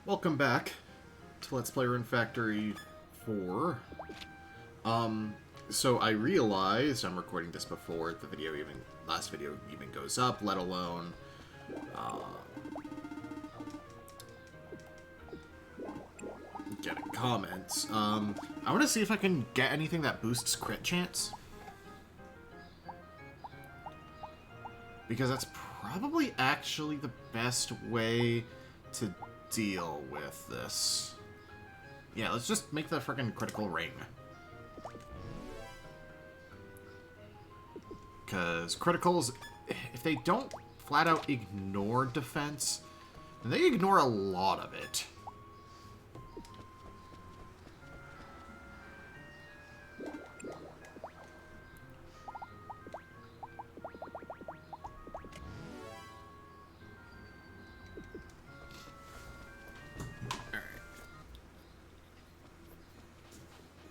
Welcome back to Let's Play Rune Factory 4. So I realized I'm recording this before the last video even goes up, let alone, getting comments. I want to see if I can get anything that boosts crit chance. Because that's probably actually the best way to deal with this. Yeah, let's just make the frickin' critical ring. Because criticals, if they don't flat out ignore defense, then they ignore a lot of it.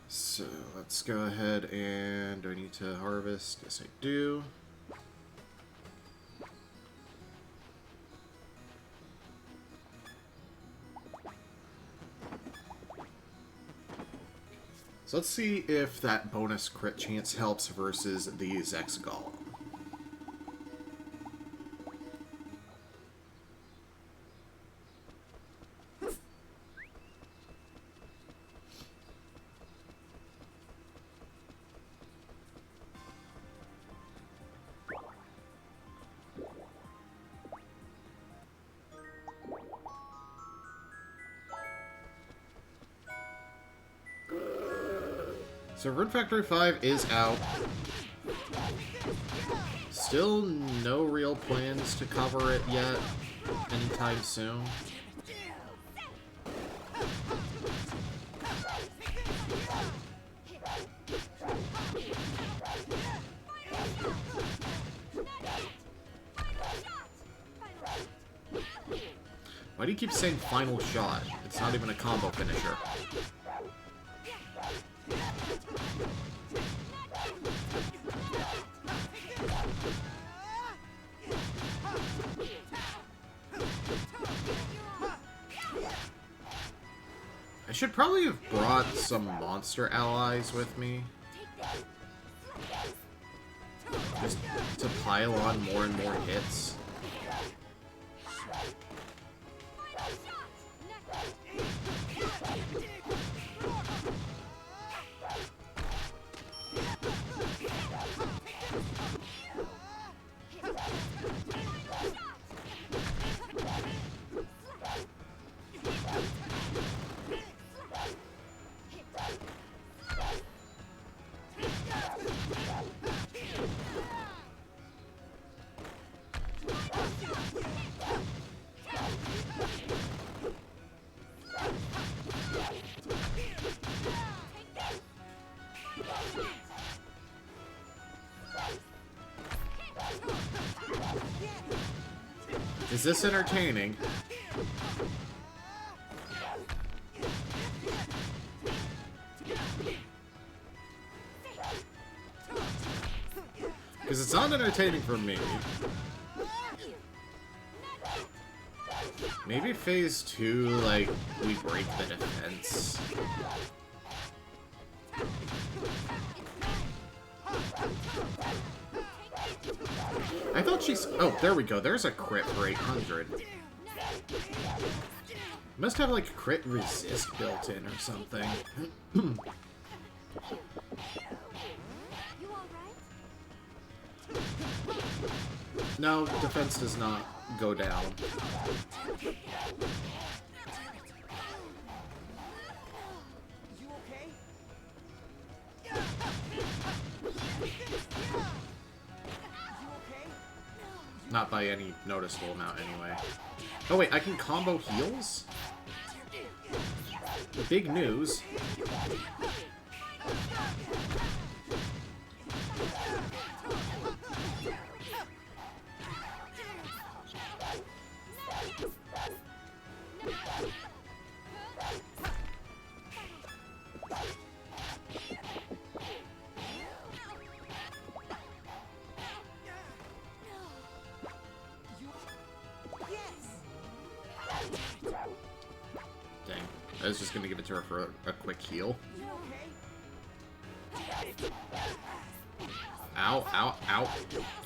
So let's go ahead and... do I need to harvest? Yes, I do. So let's see if that bonus crit chance helps versus the Zex Golem. So Rune Factory 5 is out. Still no real plans to cover it yet anytime soon. Why do you keep saying final shot? It's not even a combo finisher. I should probably have brought some monster allies with me. Just to pile on more and more hits. Is this entertaining? Because it's not entertaining for me. Maybe phase 2, like, we break the defense. I thought she's... oh, there we go. There's a crit for 800. Must have, like, crit resist built in or something. No, defense does not go down. Not by any noticeable amount, anyway. Oh wait, I can combo heals? Big news. I was just gonna give it to her for a quick heal. Ow, ow, ow.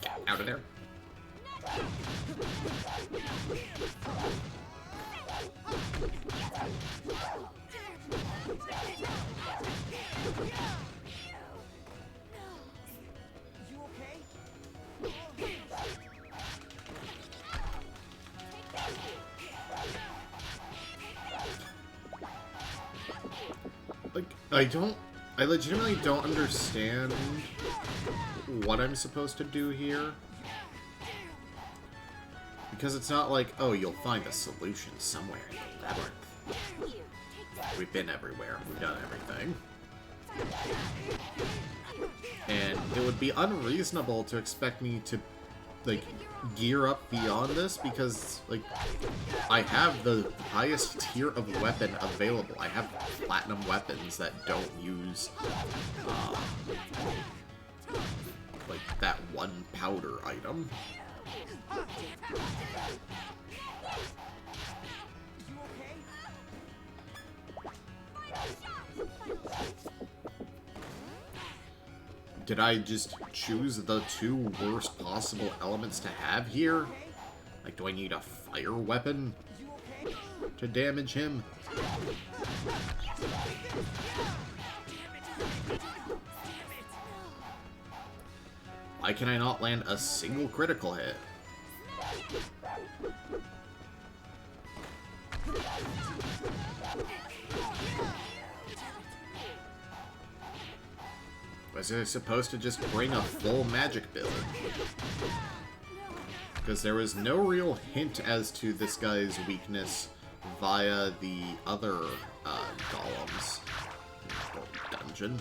Get out of there. Like, I legitimately don't understand what I'm supposed to do here. Because it's not like, oh, you'll find a solution somewhere in the labyrinth. We've been everywhere. We've done everything. And it would be unreasonable to expect me to, like, gear up beyond this because, like, I have the highest tier of weapon available. I have platinum weapons that don't use, like, that one powder item. Did I just choose the two worst possible elements to have here? Like, do I need a fire weapon to damage him? Why can I not land a single critical hit? Was I supposed to just bring a full magic build? Because there was no real hint as to this guy's weakness via the other golems in the dungeon.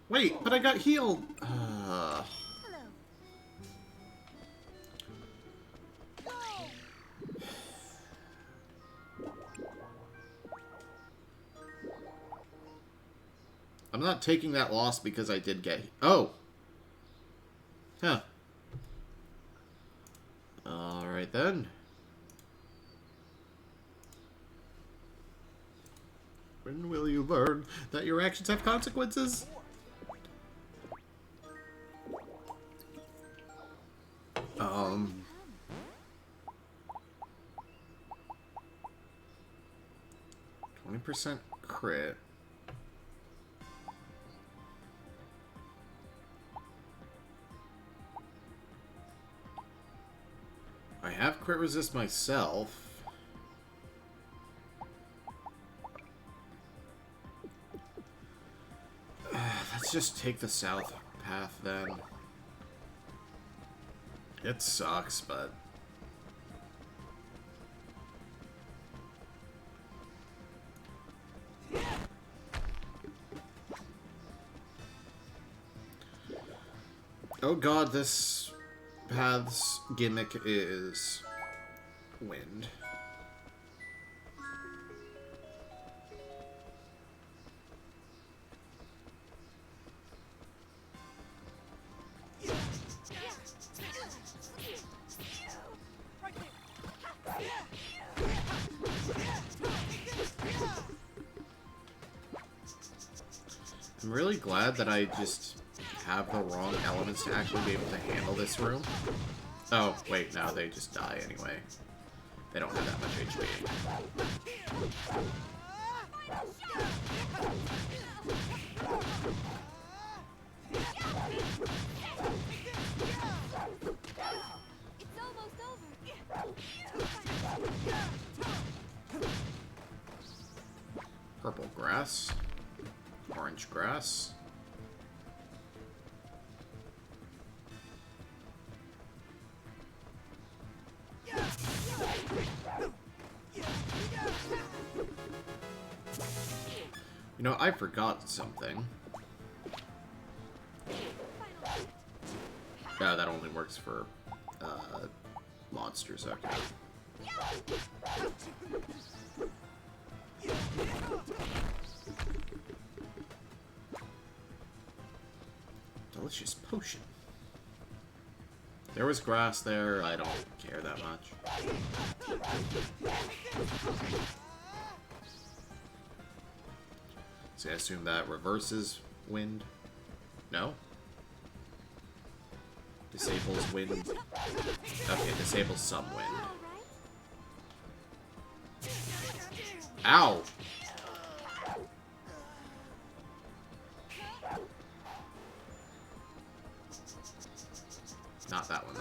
Wait, but I got healed! I'm not taking that loss because I did get... Oh! Huh. Alright then. When will you learn that your actions have consequences? 20% crit. I have crit resist myself. Let's just take the south path then. It sucks, but... Oh god, this path's gimmick is wind. I'm really glad that I just have the wrong elements to actually be able to handle this room. Oh, wait, no, they just die anyway. They don't have that much HP. Purple grass. Orange grass. You know, I forgot something. that only works for monsters, okay. Delicious potion. There was grass there, I don't care that much. So I assume that reverses wind? No? Disables wind? Okay, disables some wind. Ow! Not that one.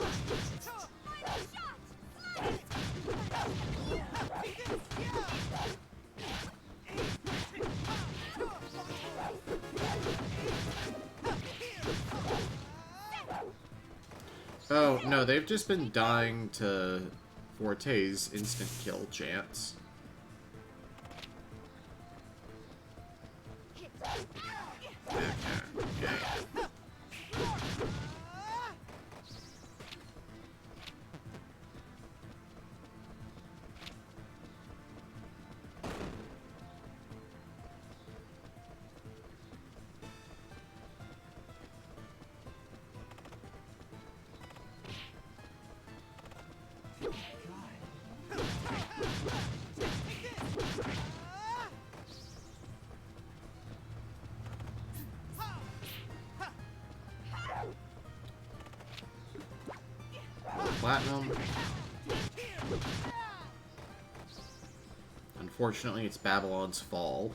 Oh, no, they've just been dying to Forte's instant kill chance. Okay. Platinum. Unfortunately, it's Babylon's fall.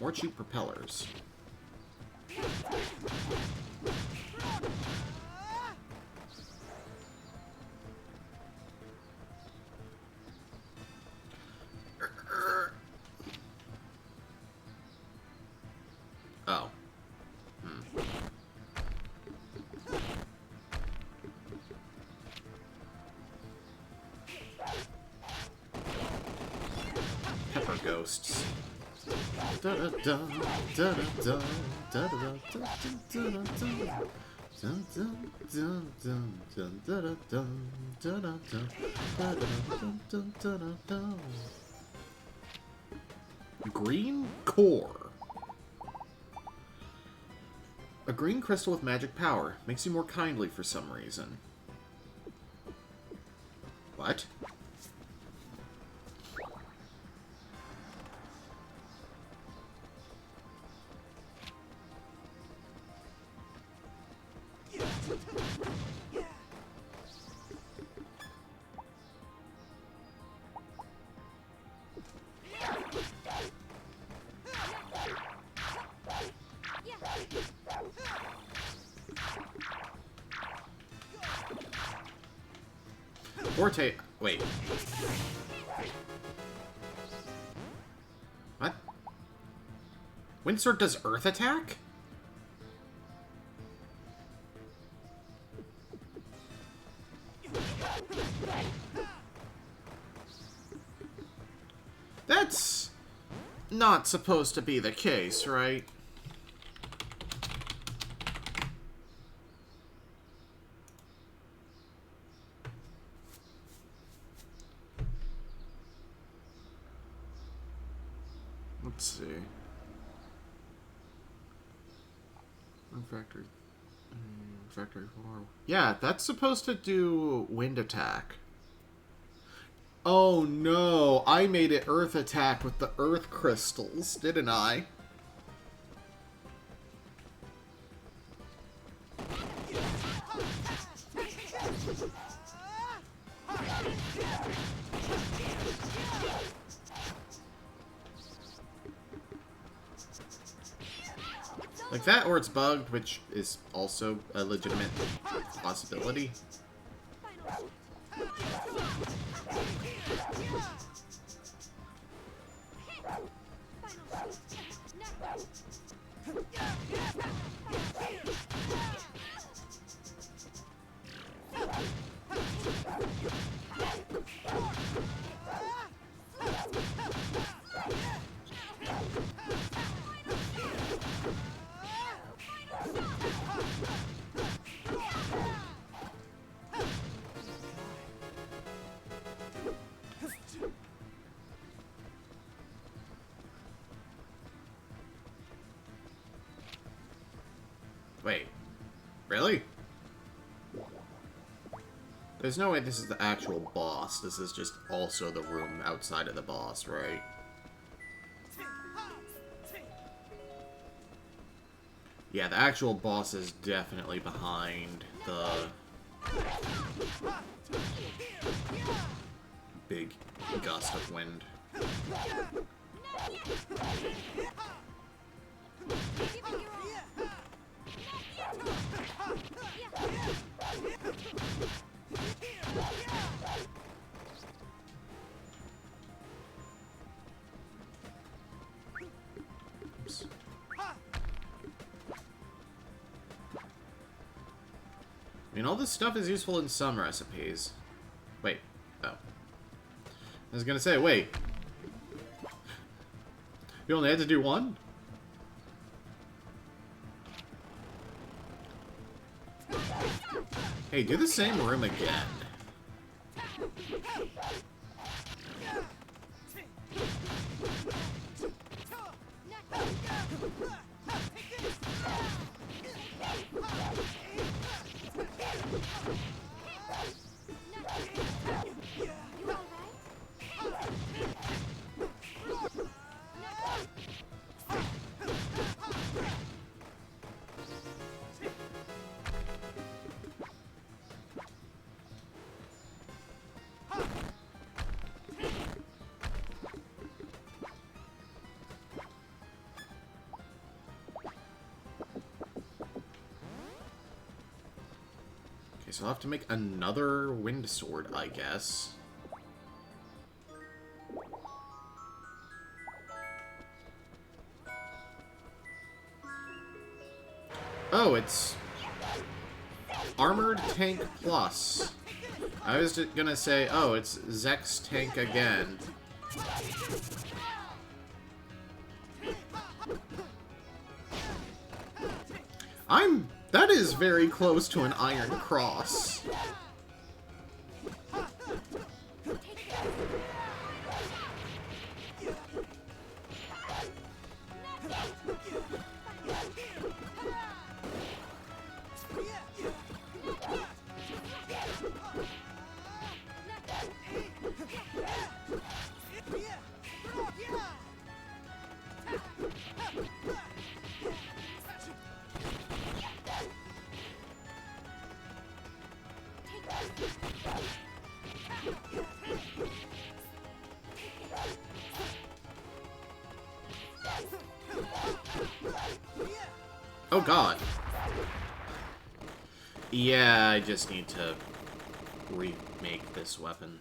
More cheap propellers. Oh. Pepper ghosts. Green core. A green crystal with magic power. Makes you more kindly for some reason. What? Forte... Wait. What? Windsword does earth attack? That's not supposed to be the case, right? Let's see. Factory 4. Yeah, that's supposed to do wind attack. Oh no, I made it earth attack with the earth crystals, didn't I? Like that, or it's bugged, which is also a legitimate possibility. Wait, really? There's no way this is the actual boss. This is just also the room outside of the boss, right? Yeah, the actual boss is definitely behind the big gust of wind. Oops. I mean, all this stuff is useful in some recipes. Wait. Oh. I was gonna say, wait. You only had to do one? Hey, do the same room again. Okay, so I'll have to make another wind sword, I guess. Oh, it's Armored Tank Plus. I was just gonna say, oh, it's Zex Tank again. That is very close to an Iron Cross. Oh god. Yeah, I just need to remake this weapon.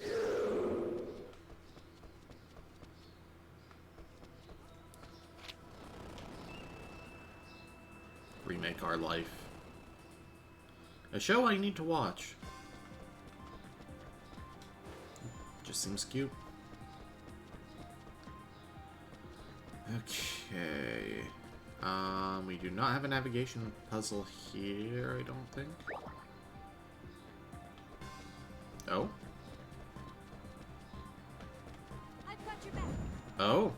Remake our life. A show I need to watch. Just seems cute. Okay. We do not have a navigation puzzle here, I don't think. Oh? Oh?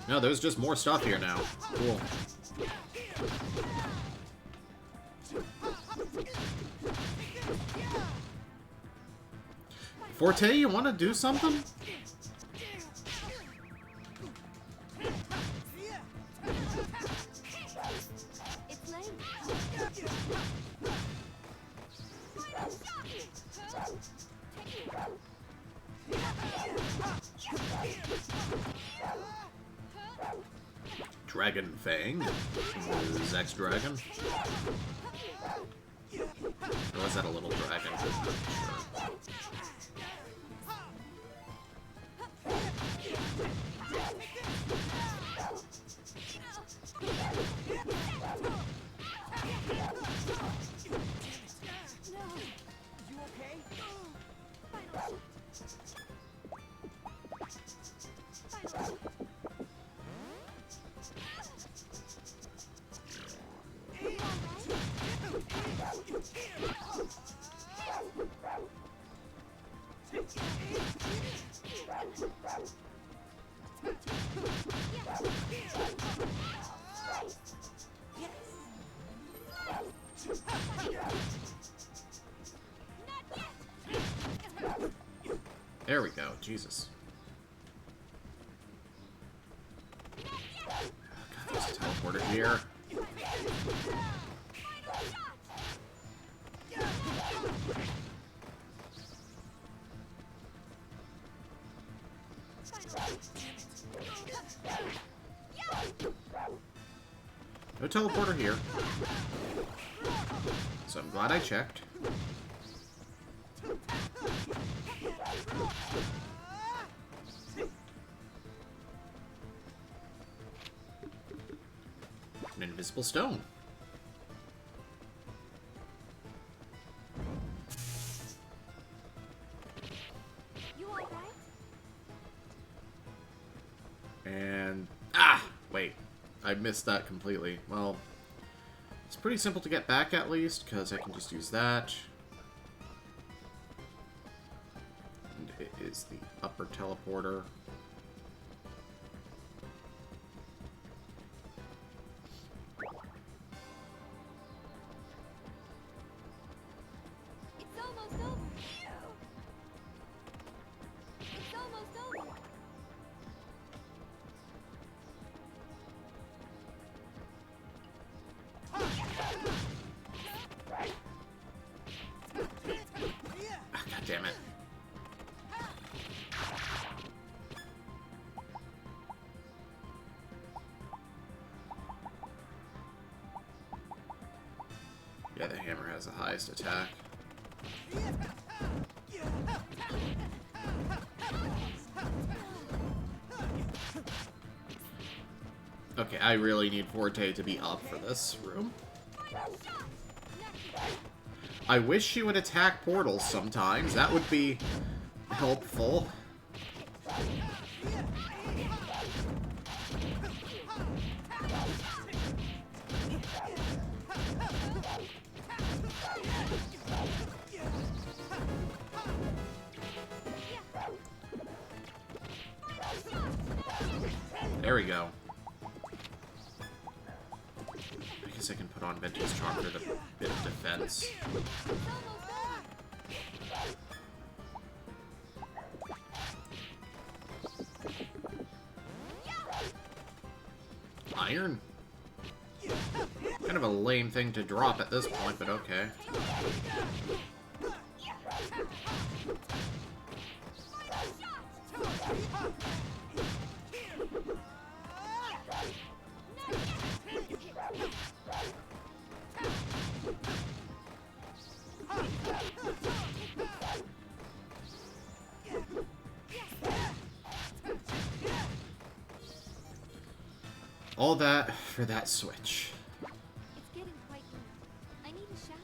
No, there's just more stuff here now. Cool. Forte, you want to do something? Dragon Fang. Zex Dragon. Or was that a little dragon? I'm not sure. There we go. Jesus. God, there's a teleporter here. No teleporter here. So I'm glad I checked. An invisible stone. You all right? And wait, I missed that completely. Well, it's pretty simple to get back at least, because I can just use that. And it is the upper teleporter. It's almost over. It's almost over. God damn it. Yeah, the hammer has the highest attack. Okay, I really need Forte to be up for this room. I wish she would attack portals sometimes. That would be helpful. There we go. I guess I can put on Ventus Charm for a bit of defense. Iron? Kind of a lame thing to drop at this point, but okay. All that for that switch. It's getting quite late. I need a shower.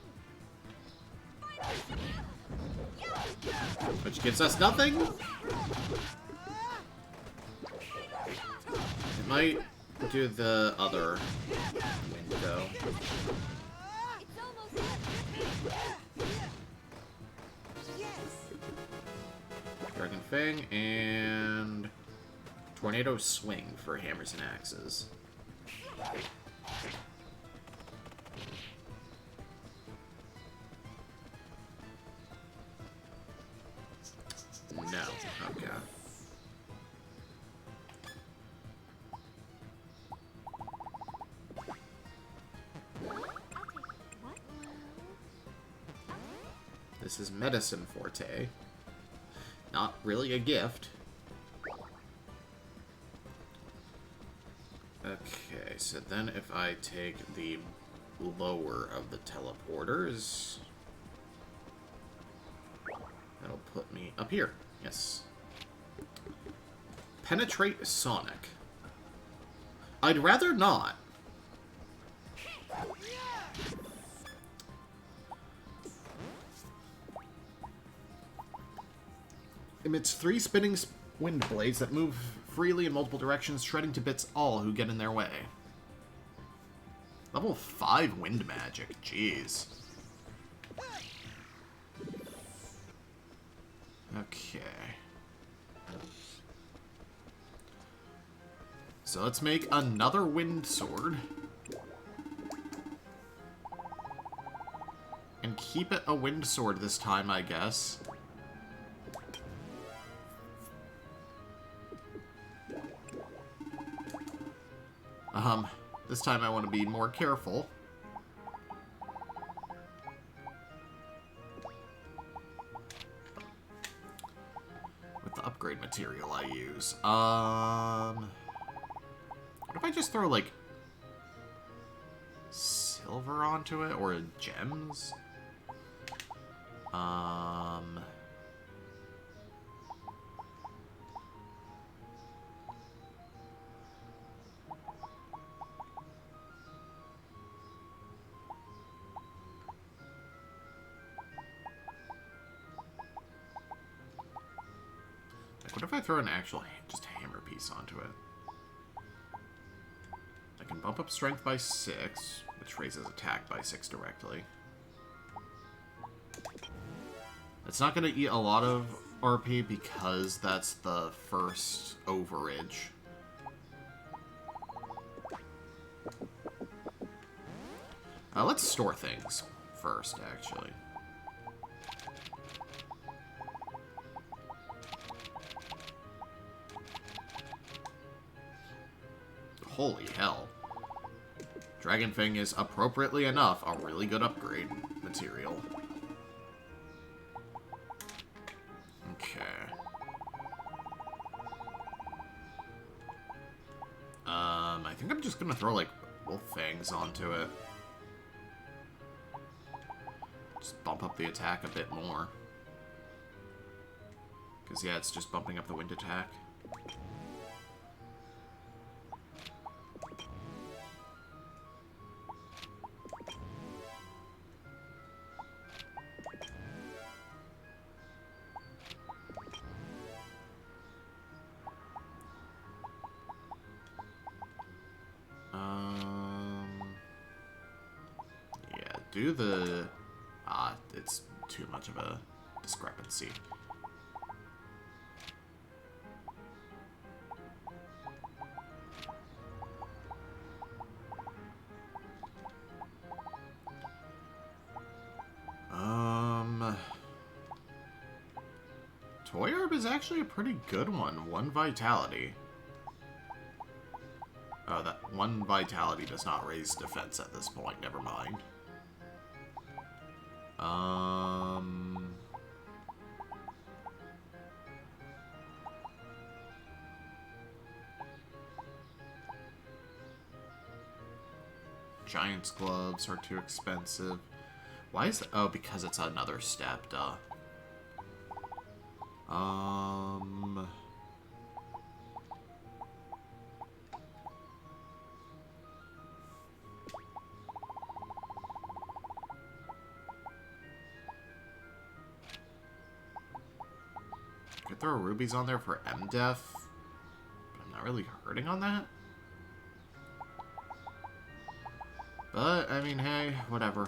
Which gives us nothing. It might do the other window. It's almost Dragon Fang and Tornado Swing for hammers and axes. No. Okay. This is Medicine Forte. Not really a gift. Okay, so then if I take the lower of the teleporters, that'll put me up here. Yes. Penetrate Sonic. I'd rather not. Emits 3 spinning wind blades that move freely in multiple directions, shredding to bits all who get in their way. Level 5 wind magic, jeez. Okay. So let's make another wind sword. And keep it a wind sword this time, I guess. This time I want to be more careful. With the upgrade material I use. What if I just throw, like, silver onto it? Or gems? What if I throw an actual just hammer piece onto it? I can bump up strength by 6, which raises attack by 6 directly. It's not going to eat a lot of RP because that's the first overage. Let's store things first, actually. Holy hell. Dragon Fang is, appropriately enough, a really good upgrade material. Okay. I think I'm just gonna throw, like, wolf fangs onto it. Just bump up the attack a bit more. Because, yeah, it's just bumping up the wind attack. Yeah, do the... it's too much of a discrepancy. Toy Orb is actually a pretty good one. 1 vitality. Oh, that 1 vitality does not raise defense at this point. Never mind. Giant's gloves are too expensive. Why is that? Oh, because it's another step, duh. Could throw rubies on there for MDef, but I'm not really hurting on that. But, I mean, hey, whatever.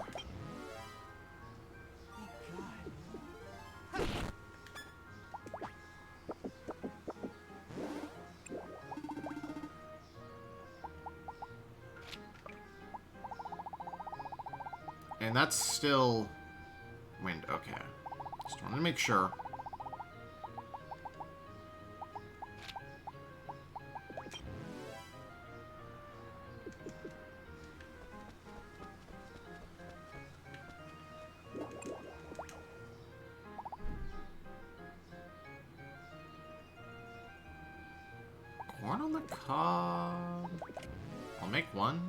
And that's still wind. Okay. Just wanted to make sure. Corn on the cob. I'll make one.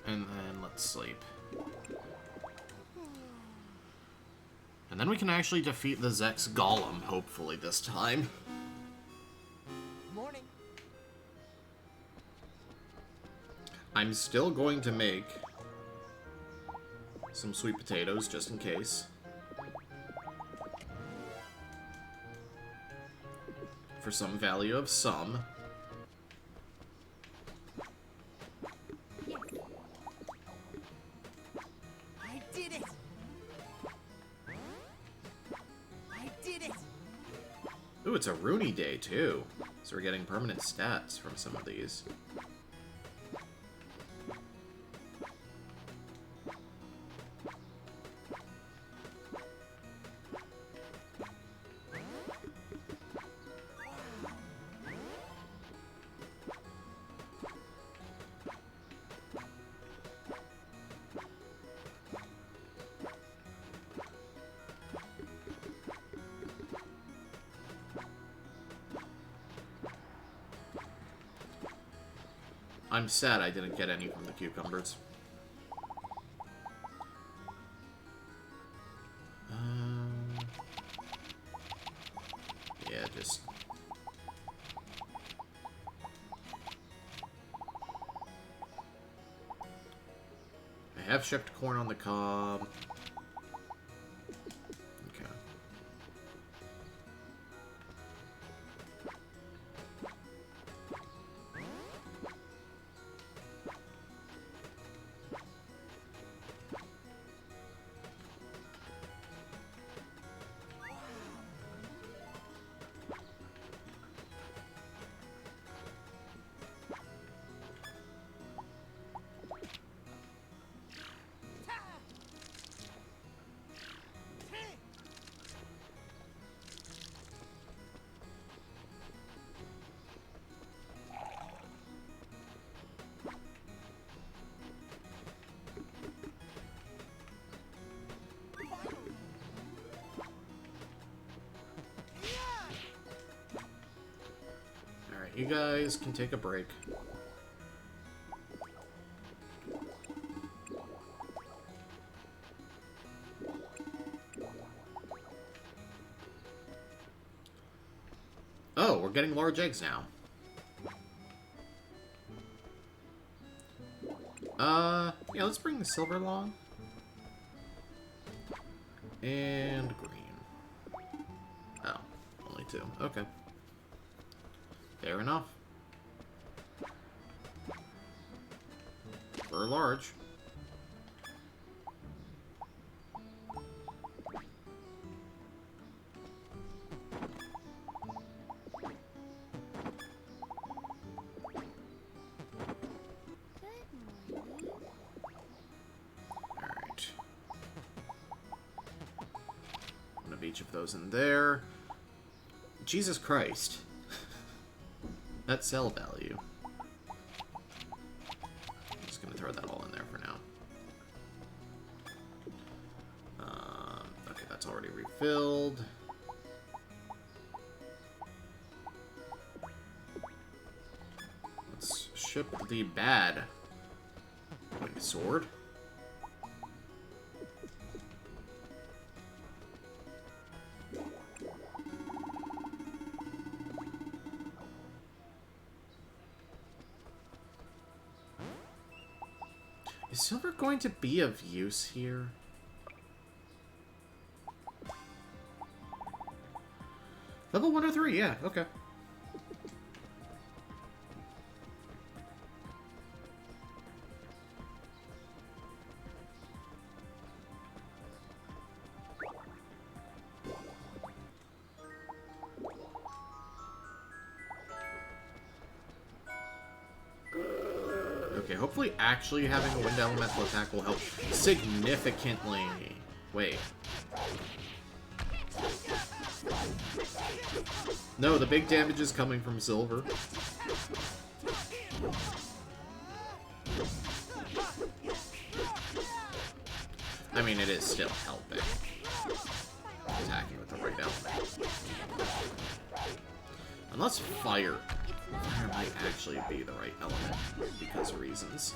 And then let's sleep. And then we can actually defeat the Zex Golem, hopefully, this time. Morning. I'm still going to make some sweet potatoes, just in case. For some value of some. I did it. I did it. Ooh, it's a Rune day, too. So we're getting permanent stats from some of these. I'm sad I didn't get any from the cucumbers. Yeah, just... I have shipped corn on the cob. Okay. Alright, you guys can take a break. Oh, we're getting large eggs now. Yeah, let's bring the silver along. And green. Oh, only two. Okay. Fair enough. For large. Alright. One of each of those in there. Jesus Christ. That sell value. I'm just gonna throw that all in there for now. Okay, that's already refilled. Let's ship the bad. Wait, sword? Is silver going to be of use here? Level 103, yeah, okay. Okay, hopefully actually having a wind elemental attack will help significantly. Wait. No, the big damage is coming from silver. I mean, it is still helping. Attacking with the right element. Unless fire. might actually be the right element because of reasons.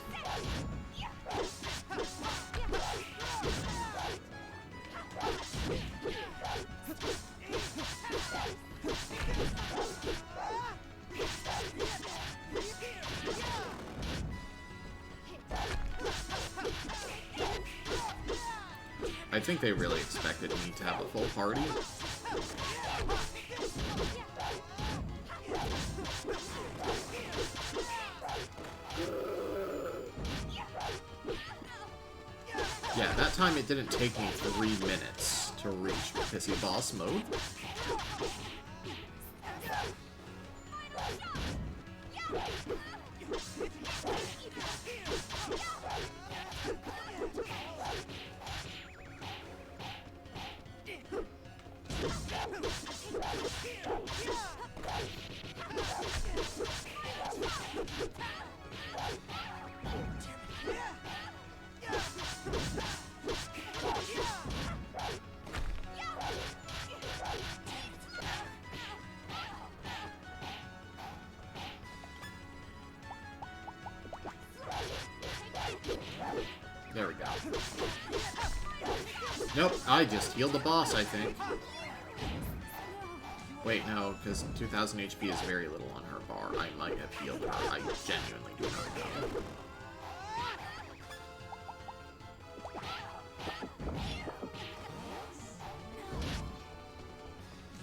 I think they really expected me to have a full party. Yeah, that time it didn't take me 3 minutes to reach Pissy Boss mode. There we go. Nope, I just healed the boss, I think. Wait, no, because 2000 HP is very little on her bar. I might have healed her. I genuinely do not know.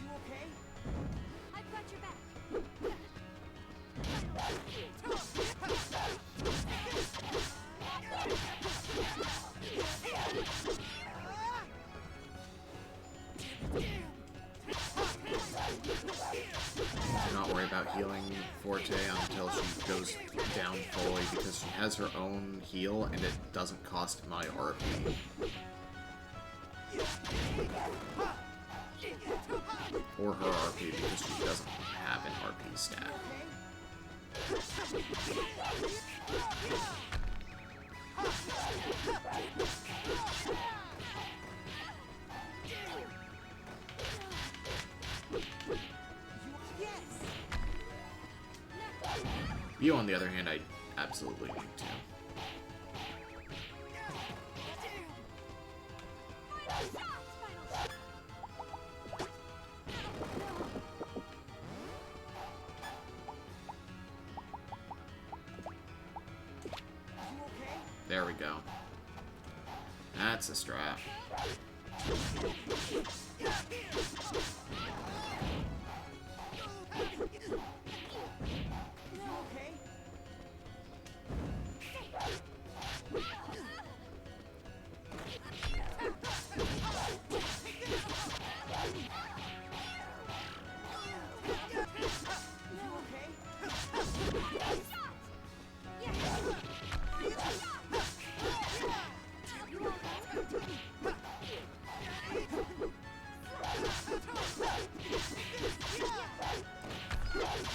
You okay? I've got your back. Do not worry about healing Forte until she goes down fully, because she has her own heal and it doesn't cost my RP. Or her RP, because she doesn't have an RP stat. Yes! You, on the other hand, I absolutely need to. You okay? There we go. That's a strap. You okay?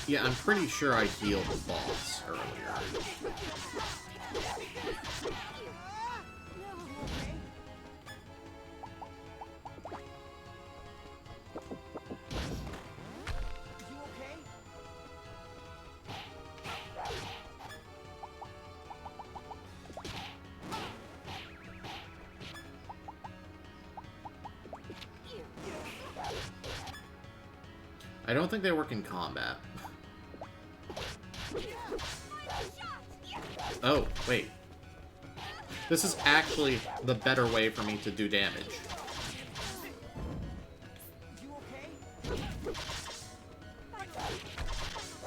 Yeah, I'm pretty sure I healed the boss earlier. You okay? I don't think they work in combat. Oh, wait. This is actually the better way for me to do damage. You okay?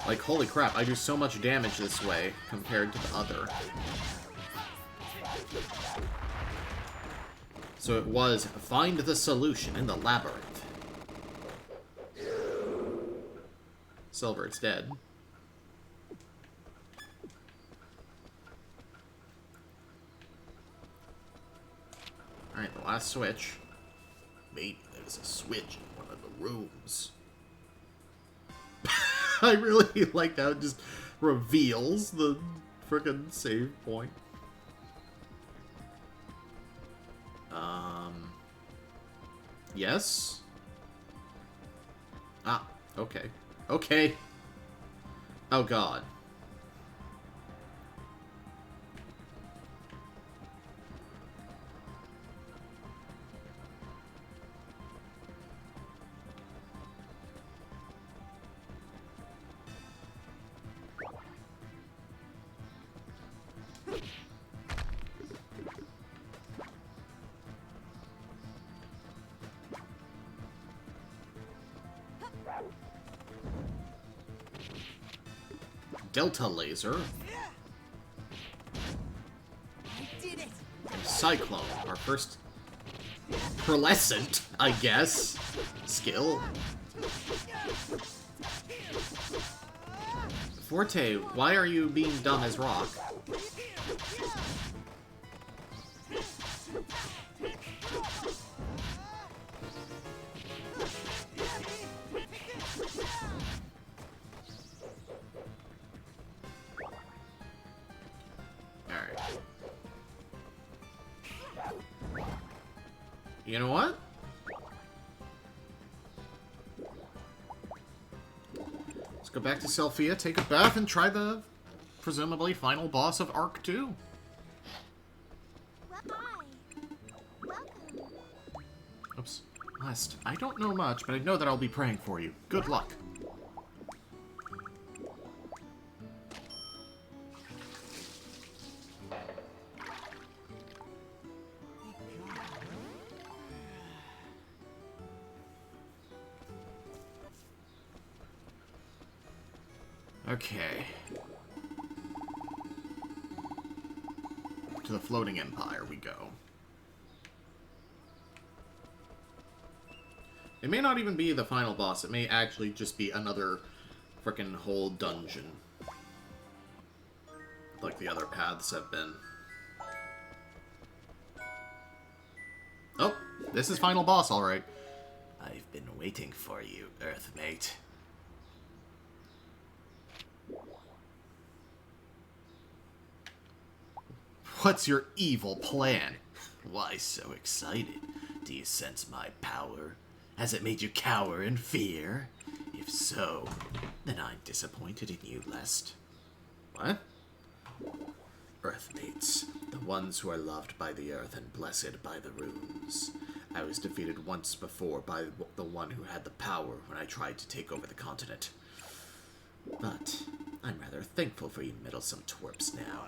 Like, holy crap, I do so much damage this way compared to the other. So it was, find the solution in the labyrinth. Silver, it's dead. Alright, the last switch. Maybe there's a switch in one of the rooms. I really like how it just reveals the frickin' save point. Yes? Ah, okay. Okay. Oh god. Delta laser. I did it. Cyclone, our first pearlescent, I guess, skill. Forte, why are you being dumb as rock? Alright. You know what? Let's go back to Selphia, take a bath, and try the presumably final boss of Arc 2. Well, hi. Welcome. Oops. Lest, I don't know much, but I know that I'll be praying for you. Good luck. Okay. To the Floating Empire we go. It may not even be the final boss. It may actually just be another frickin' whole dungeon. Like the other paths have been. Oh, this is final boss, alright. I've been waiting for you, Earthmate. What's your evil plan? Why so excited? Do you sense my power? Has it made you cower in fear? If so, then I'm disappointed in you, Lest. What? Earthmates, the ones who are loved by the earth and blessed by the runes. I was defeated once before by the one who had the power when I tried to take over the continent. But I'm rather thankful for you meddlesome twerps now.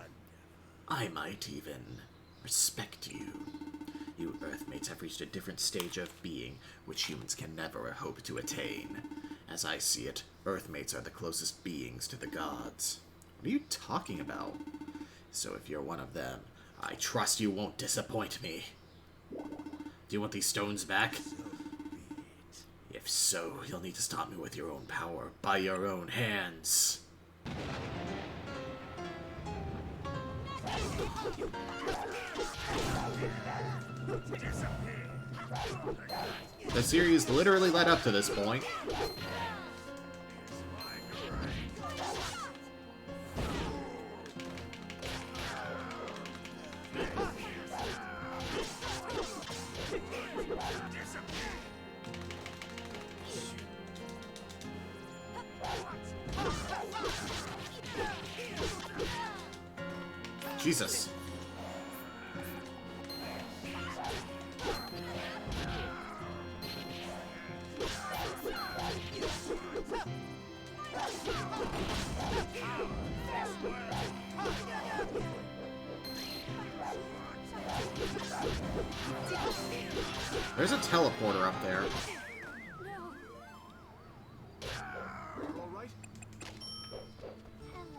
I might even respect you. You Earthmates have reached a different stage of being, which humans can never hope to attain. As I see it, Earthmates are the closest beings to the gods. What are you talking about? So if you're one of them, I trust you won't disappoint me. Do you want these stones back? If so, you'll need to stop me with your own power, by your own hands. The series literally led up to this point. Jesus. There's a teleporter up there. No. All right. Hello.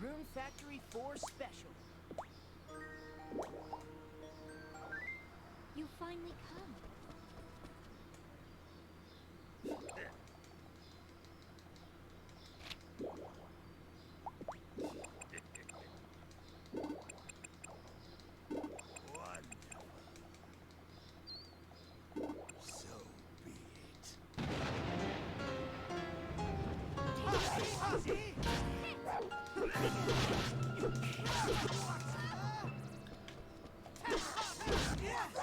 Rune Factory 4 Special. You finally come. So be it.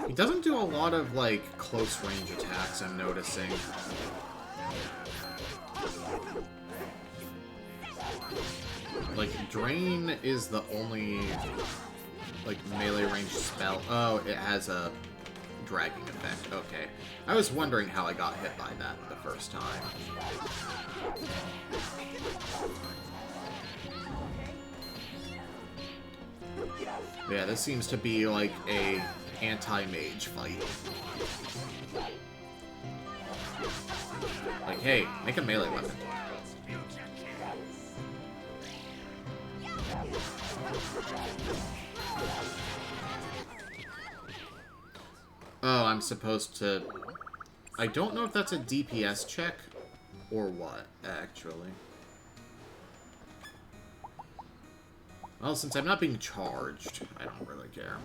He doesn't do a lot of, like, close range attacks, I'm noticing. Like, Drain is the only, like, melee range spell. Oh, it has a dragging effect. Okay. I was wondering how I got hit by that the first time. Yeah, this seems to be like a anti-mage fight. Like, hey, make a melee weapon. Oh, I'm supposed to... I don't know if that's a DPS check or what, actually. Well, since I'm not being charged, I don't really care.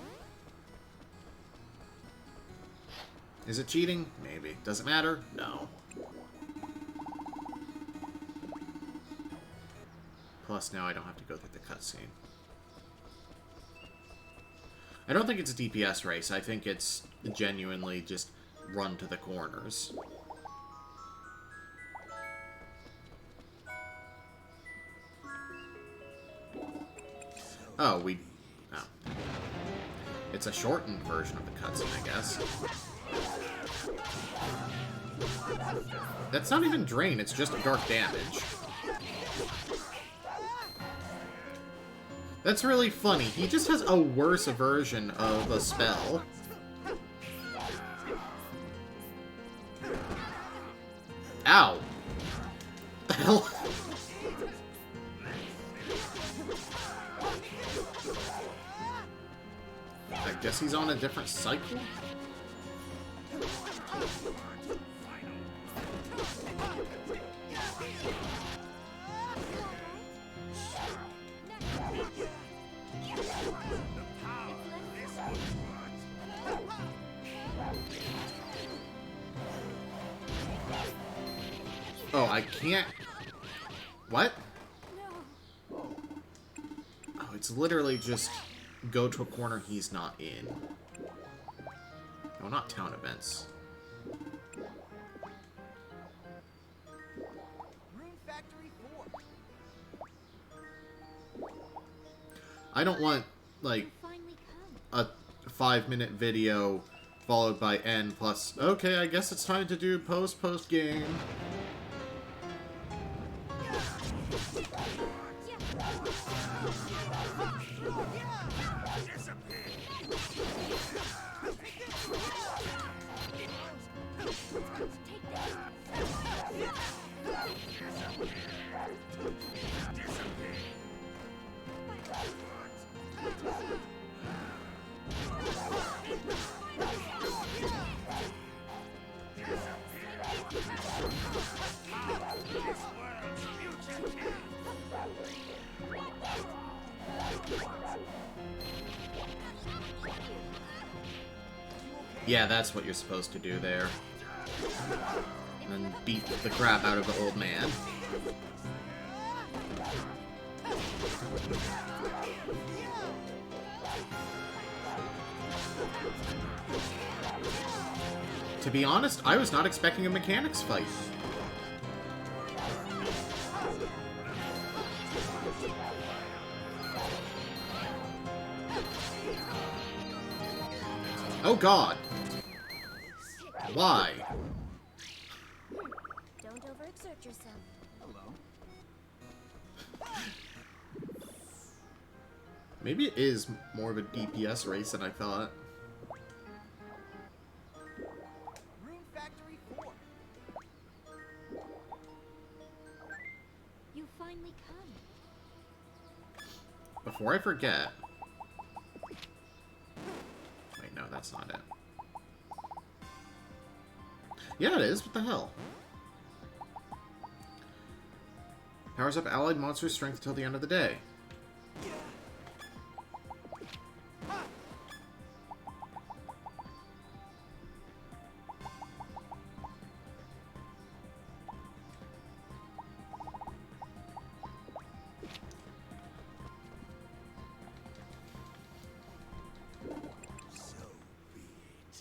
Is it cheating? Maybe. Does it matter? No. Plus, now I don't have to go through the cutscene. I don't think it's a DPS race. I think it's genuinely just run to the corners. Oh, oh. It's a shortened version of the cutscene, I guess. That's not even Drain, it's just dark damage. That's really funny. He just has a worse version of a spell. Ow! The hell? I guess he's on a different cycle? Oh, I can't... What? Oh, it's literally just go to a corner he's not in. No, not town events. Rune Factory 4. I don't want, like, a 5-minute video followed by N plus, okay, I guess it's time to do post-game. Yeah, that's what you're supposed to do there. And then beat the crap out of the old man. To be honest, I was not expecting a mechanics fight. Oh god! Why? Don't overexert yourself. Hello. Maybe it is more of a DPS race than I thought. Rune Factory 4. You finally come. Before I forget... Wait, no, that's not it. Yeah, it is. What the hell? Powers up allied monsters' strength till the end of the day. So be it.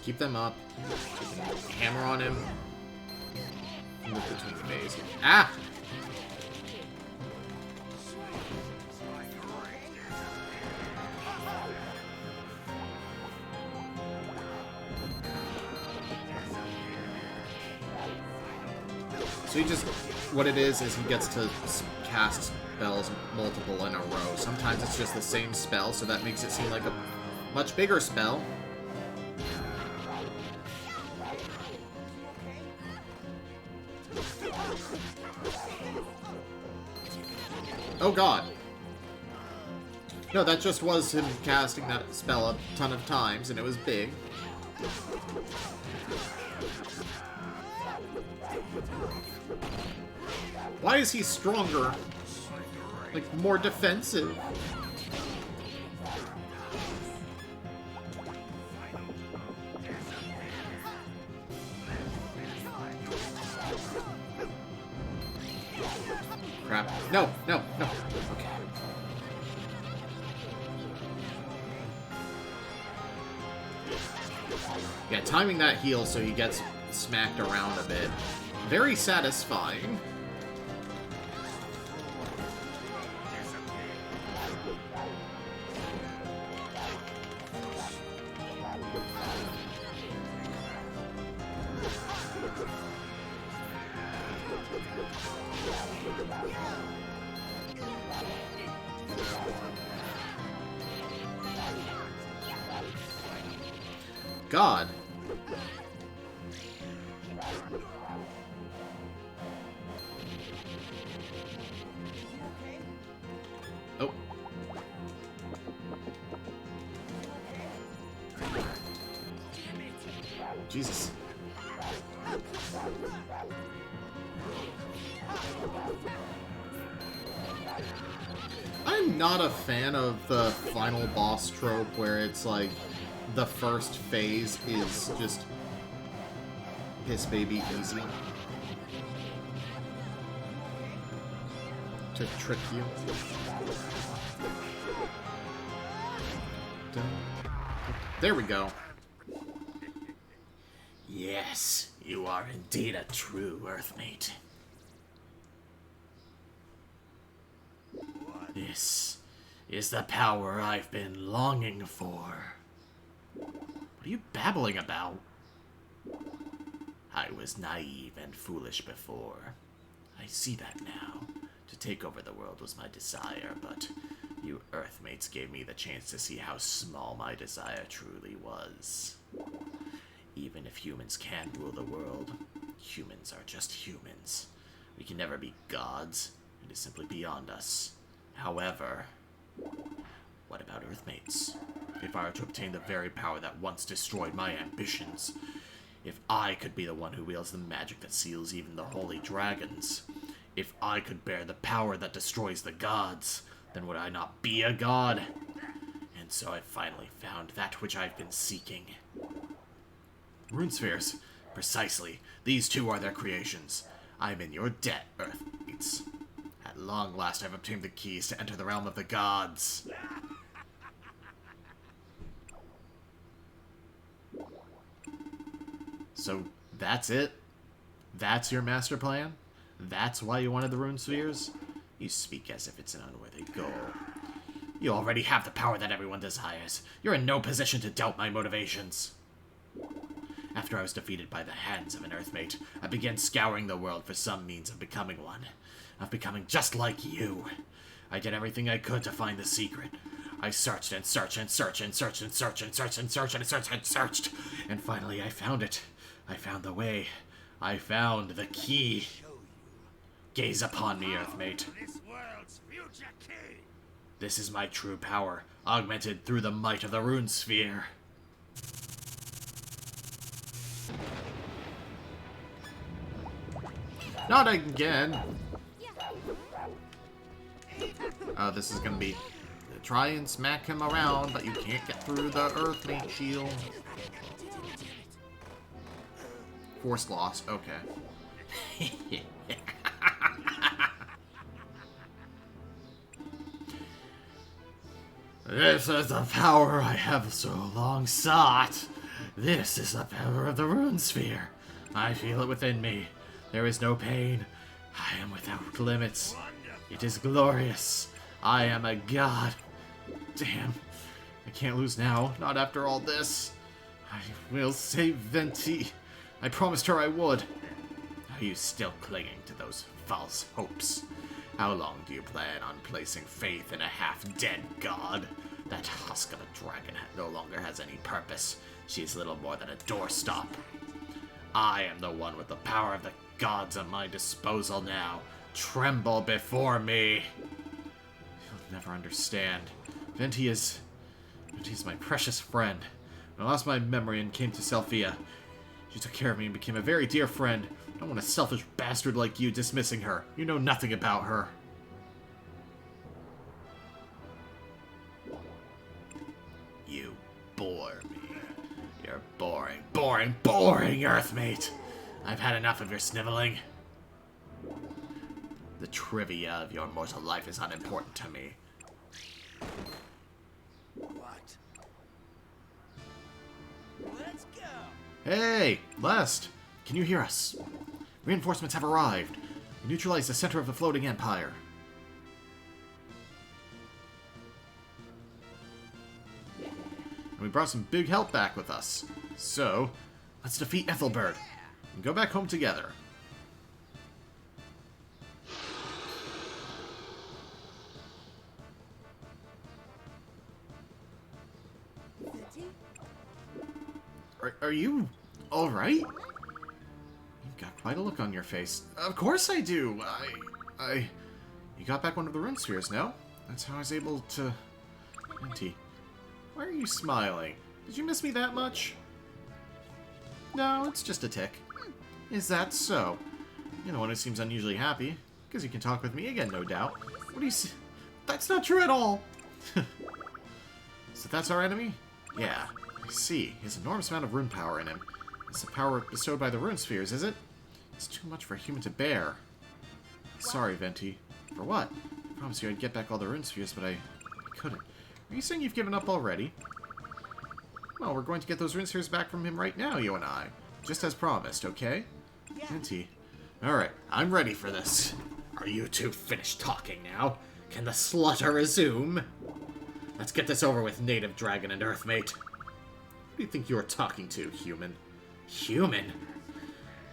Keep them up. Hammer on him. Move between the base. Ah! So he just, what it is he gets to cast spells multiple in a row. Sometimes it's just the same spell, so that makes it seem like a much bigger spell. Oh god. No, that just was him casting that spell a ton of times, and it was big. Why is he stronger? Like, more defensive? Crap. No, no, no. Okay. Yeah, timing that heal so he gets smacked around a bit. Very satisfying. God. Oh. Jesus. I'm not a fan of the final boss trope where it's like the first phase is just piss baby easy to trick you. There we go. Yes, you are indeed a true Earthmate. This is the power I've been longing for. What are you babbling about? I was naive and foolish before. I see that now. To take over the world was my desire, but you Earthmates gave me the chance to see how small my desire truly was. Even if humans can rule the world, humans are just humans. We can never be gods. It is simply beyond us. However, what about Earthmates? If I were to obtain the very power that once destroyed my ambitions, if I could be the one who wields the magic that seals even the holy dragons, if I could bear the power that destroys the gods, then would I not be a god? And so I finally found that which I've been seeking. Rune spheres. Precisely. These two are their creations. I'm in your debt, Earthmates. At long last I've obtained the keys to enter the realm of the gods. So, that's it? That's your master plan? That's why you wanted the rune spheres? You speak as if it's an unworthy goal. You already have the power that everyone desires. You're in no position to doubt my motivations. After I was defeated by the hands of an Earthmate, I began scouring the world for some means of becoming one. Of becoming just like you. I did everything I could to find the secret. I searched and searched and searched and searched and searched and searched and searched and searched and searched. And finally I found it. I found the way. I found the key. Gaze upon me, Earthmate. This is my true power, augmented through the might of the rune sphere. Not again. Oh, this is gonna be... Try and smack him around, but you can't get through the Earthmate shield. Force loss, okay. This is the power I have so long sought. This is the power of the Rune Sphere. I feel it within me. There is no pain. I am without limits. It is glorious. I am a god. Damn. I can't lose now. Not after all this. I will save Venti. I promised her I would. Are you still clinging to those false hopes? How long do you plan on placing faith in a half-dead god? That husk of a dragon no longer has any purpose. She is little more than a doorstop. I am the one with the power of the gods at my disposal now. Tremble before me. You'll never understand. Venti is my precious friend. When I lost my memory and came to Selphia, she took care of me and became a very dear friend. I don't want a selfish bastard like you dismissing her. You know nothing about her. You bore me. You're boring, boring, boring, Earthmate. I've had enough of your sniveling. The trivia of your mortal life is unimportant to me. What? Let's go. Hey, Lest! Can you hear us? Reinforcements have arrived. We neutralized the center of the floating empire. And we brought some big help back with us. So, let's defeat Ethelbert and go back home together. Venti? Are you alright? You've got quite a look on your face. Of course I do! You got back one of the rune spheres, no? That's how I was able to... Venti, why are you smiling? Did you miss me that much? No, it's just a tick. Is that so? You're the one who seems unusually happy. Because you can talk with me again, no doubt. What do you see? That's not true at all! So that's our enemy? Yeah, I see. He has an enormous amount of rune power in him. It's the power bestowed by the rune spheres, is it? It's too much for a human to bear. Sorry, Venti. For what? I promised you I'd get back all the rune spheres, but I couldn't. Are you saying you've given up already? Well, we're going to get those rune spheres back from him right now, you and I. Just as promised, okay? Yeah. Venti. Alright, I'm ready for this. Are you two finished talking now? Can the slaughter resume? Let's get this over with, native dragon and earthmate. Who do you think you're talking to, human? Human?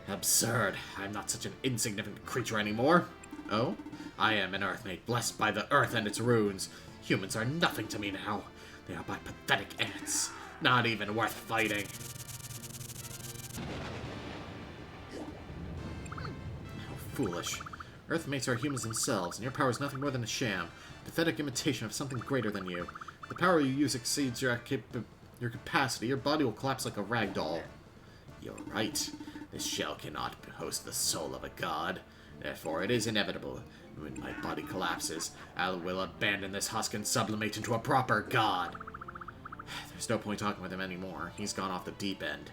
Absurd. I'm not such an insignificant creature anymore. Oh? I am an earthmate, blessed by the earth and its runes. Humans are nothing to me now. They are but pathetic ants. Not even worth fighting. How foolish. Earthmates are humans themselves, and your power is nothing more than a sham. Pathetic imitation of something greater than you. If the power you use exceeds your capacity, your body will collapse like a rag doll. You're right. This shell cannot host the soul of a god. Therefore, it is inevitable. When my body collapses, I will abandon this husk and sublimate into a proper god. There's no point talking with him anymore. He's gone off the deep end.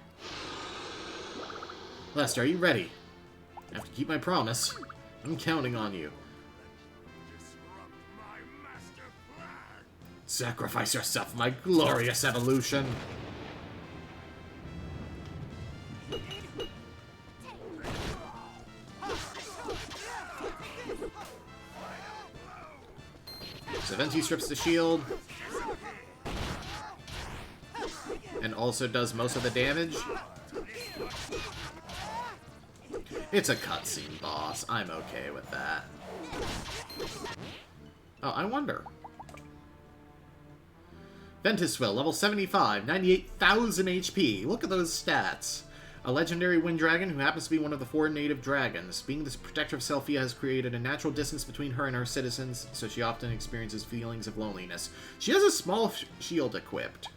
Lester, are you ready? I have to keep my promise. I'm counting on you. Sacrifice yourself, my glorious evolution! So Venti strips the shield. And also does most of the damage. It's a cutscene, boss. I'm okay with that. Oh, I wonder. Ventuswill, level 75, 98,000 HP. Look at those stats. A legendary wind dragon who happens to be one of the 4 native dragons. Being the protector of Selphia has created a natural distance between her and her citizens, so she often experiences feelings of loneliness. She has a small shield equipped.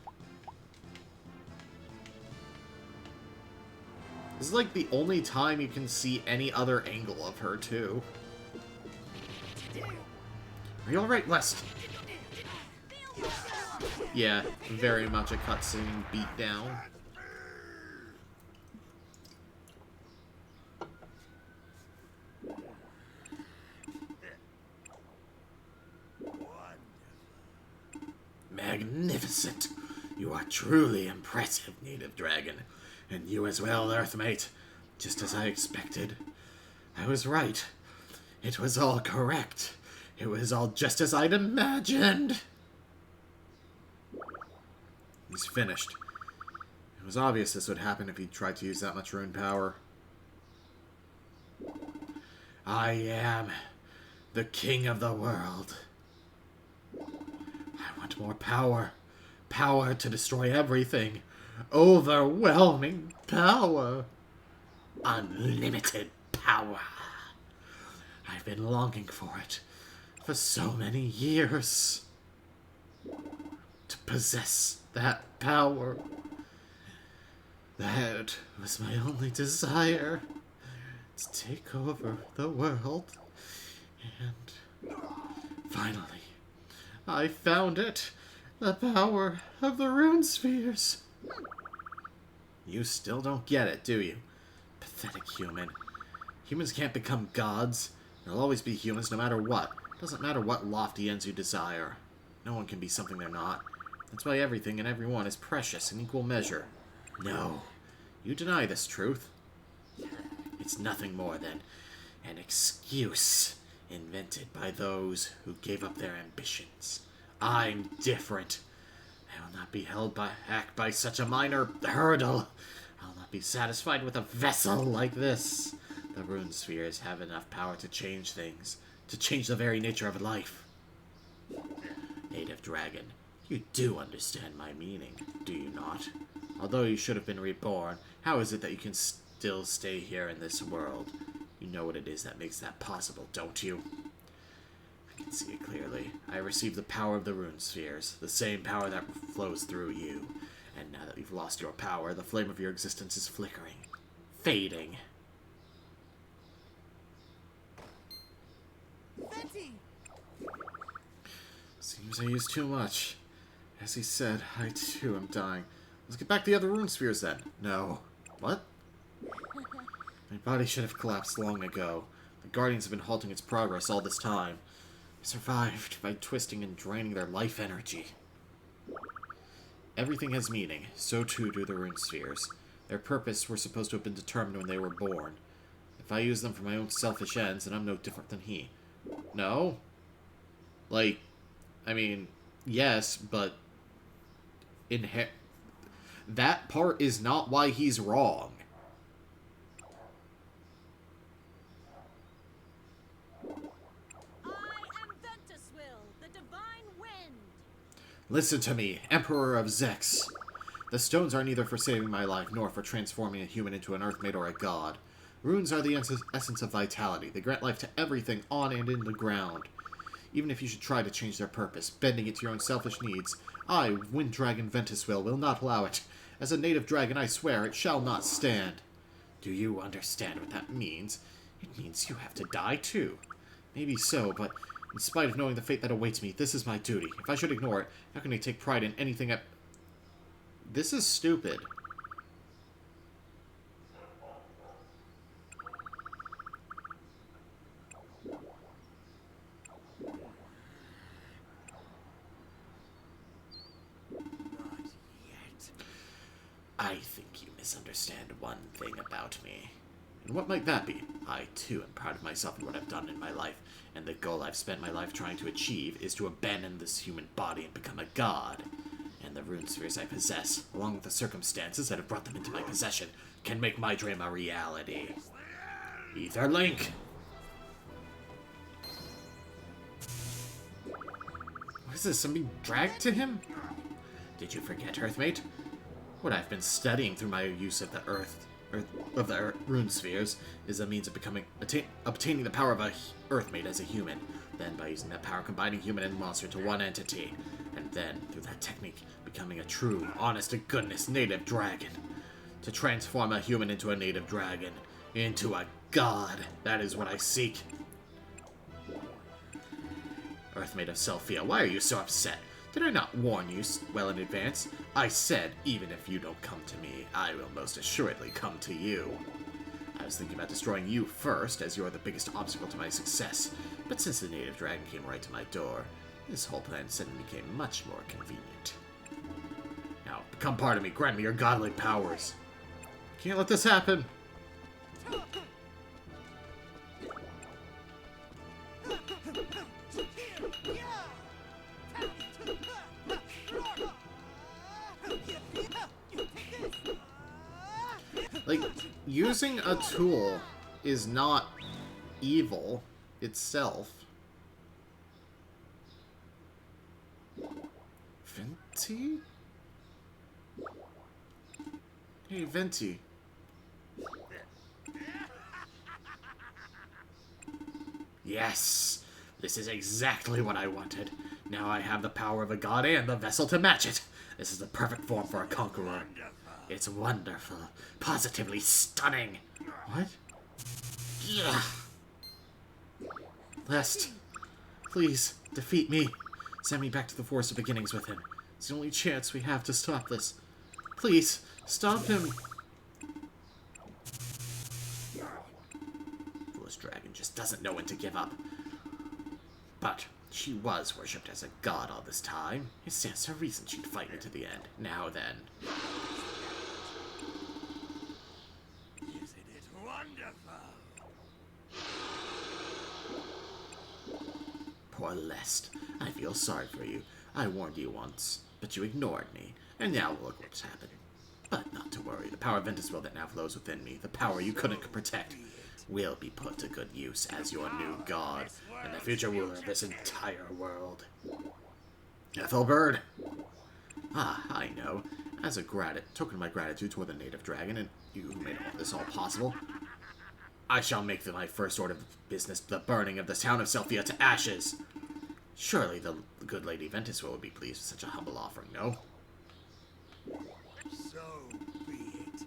This is like the only time you can see any other angle of her, too. Are you alright, West? Yeah, very much a cutscene beatdown. Magnificent! You are truly impressive, native dragon. And you as well, Earthmate. Just as I expected. I was right. It was all correct. It was all just as I'd imagined. He's finished. It was obvious this would happen if he tried to use that much rune power. I am the king of the world. I want more power. Power to destroy everything. Overwhelming power. Unlimited power. I've been longing for it for so many years. To possess that power. That was my only desire. To take over the world. And finally, I found it. The power of the rune spheres. You still don't get it, do you? Pathetic human. Humans can't become gods. They'll always be humans no matter what. Doesn't matter what lofty ends you desire. No one can be something they're not. That's why everything and everyone is precious in equal measure. No. You deny this truth. It's nothing more than an excuse invented by those who gave up their ambitions. I'm different. I will not be held back by such a minor hurdle. I'll not be satisfied with a vessel like this. The rune spheres have enough power to change things, to change the very nature of life. Native dragon, you do understand my meaning, do you not? Although you should have been reborn, how is it that you can still stay here in this world? You know what it is that makes that possible, don't you? I can see it clearly. I received the power of the rune spheres, the same power that flows through you. And now that you've lost your power, the flame of your existence is flickering, fading. Betty! Seems I used too much. As he said, I too am dying. Let's get back the other rune spheres then. No. What? My body should have collapsed long ago. The Guardians have been halting its progress all this time. I survived by twisting and draining their life energy. Everything has meaning. So too do the rune spheres. Their purpose were supposed to have been determined when they were born. If I use them for my own selfish ends, then I'm no different than he. No? Like, I mean, yes, but that part is not why he's wrong. Listen to me, Emperor of Zex. The stones are neither for saving my life nor for transforming a human into an earthmate or a god. Runes are the essence of vitality. They grant life to everything on and in the ground. Even if you should try to change their purpose, bending it to your own selfish needs, I, Wind Dragon Ventuswill, will not allow it. As a native dragon, I swear it shall not stand. Do you understand what that means? It means you have to die too. Maybe so, but in spite of knowing the fate that awaits me, this is my duty. If I should ignore it, how can I take pride in anything This is stupid. Not yet. I think you misunderstand one thing about me. And what might that be? I, too, am proud of myself and what I've done in my life, and the goal I've spent my life trying to achieve is to abandon this human body and become a god. And the rune spheres I possess, along with the circumstances that have brought them into my possession, can make my dream a reality. Ether Link! What is this, I'm being dragged to him? Did you forget, Earthmate? What I've been studying through my use of the rune spheres is a means of obtaining the power of a earthmate as a human. Then, by using that power, combining human and monster into one entity. And then, through that technique, becoming a true, honest-to-goodness native dragon. To transform a human into a native dragon. Into a god. That is what I seek. Earthmate of Selphia, why are you so upset? Did I not warn you well in advance? I said, even if you don't come to me, I will most assuredly come to you. I was thinking about destroying you first, as you're the biggest obstacle to my success. But since the native dragon came right to my door, this whole plan suddenly became much more convenient. Now, Come part of me, grant me your godlike powers. Can't let this happen. Like, using a tool is not evil itself. Venti? Hey, Venti. Yes! This is exactly what I wanted. Now I have the power of a god and the vessel to match it. This is the perfect form for a conqueror. It's wonderful. Positively stunning. What? Yeah. Lest, please, defeat me. Send me back to the Forest of Beginnings with him. It's the only chance we have to stop this. Please, stop him. Foolish dragon just doesn't know when to give up. But she was worshipped as a god all this time. It stands to reason she'd fight me to the end. Now then. Isn't it wonderful? Poor Lest. I feel sorry for you. I warned you once, but you ignored me. And now look what's happened. But not to worry. The power of Ventus will that now flows within me, the power you couldn't protect, will be put to good use as your new god and the future ruler of this entire world. Ethelbird! Ah, I know. As a token of my gratitude toward the native dragon and you who made all this all possible, I shall make my first order of business the burning of the town of Selphia to ashes. Surely the good Lady Ventus will be pleased with such a humble offering, no? So be it.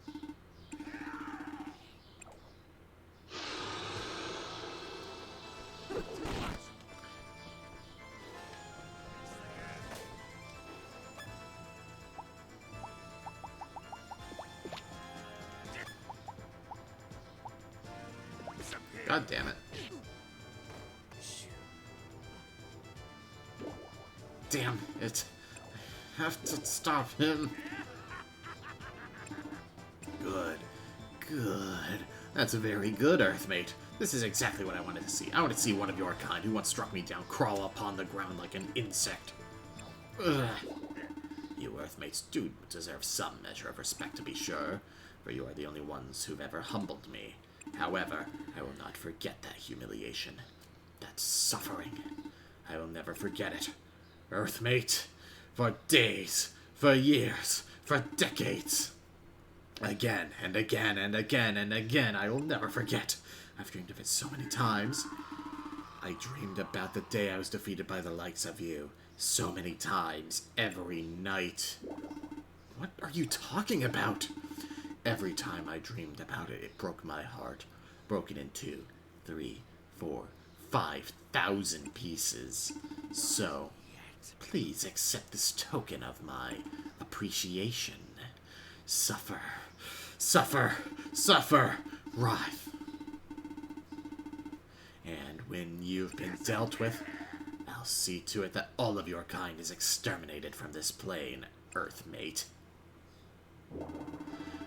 God damn it. Damn it. I have to stop him. Good. Good. That's very good, Earthmate. This is exactly what I wanted to see. I want to see one of your kind who once struck me down crawl upon the ground like an insect. Ugh. You Earthmates do deserve some measure of respect, to be sure, for you are the only ones who've ever humbled me. However, I will not forget that humiliation. That suffering. I will never forget it. Earthmate, for days, for years, for decades. Again and again and again and again, I will never forget. I've dreamed of it so many times. I dreamed about the day I was defeated by the likes of you. So many times, every night. What are you talking about? Every time I dreamed about it, it broke my heart. Broken in 2, 3, 4, 5,000 pieces. So, please accept this token of my appreciation. Suffer. Suffer. Suffer. Writhe. And when you've been dealt with, I'll see to it that all of your kind is exterminated from this plane, Earthmate.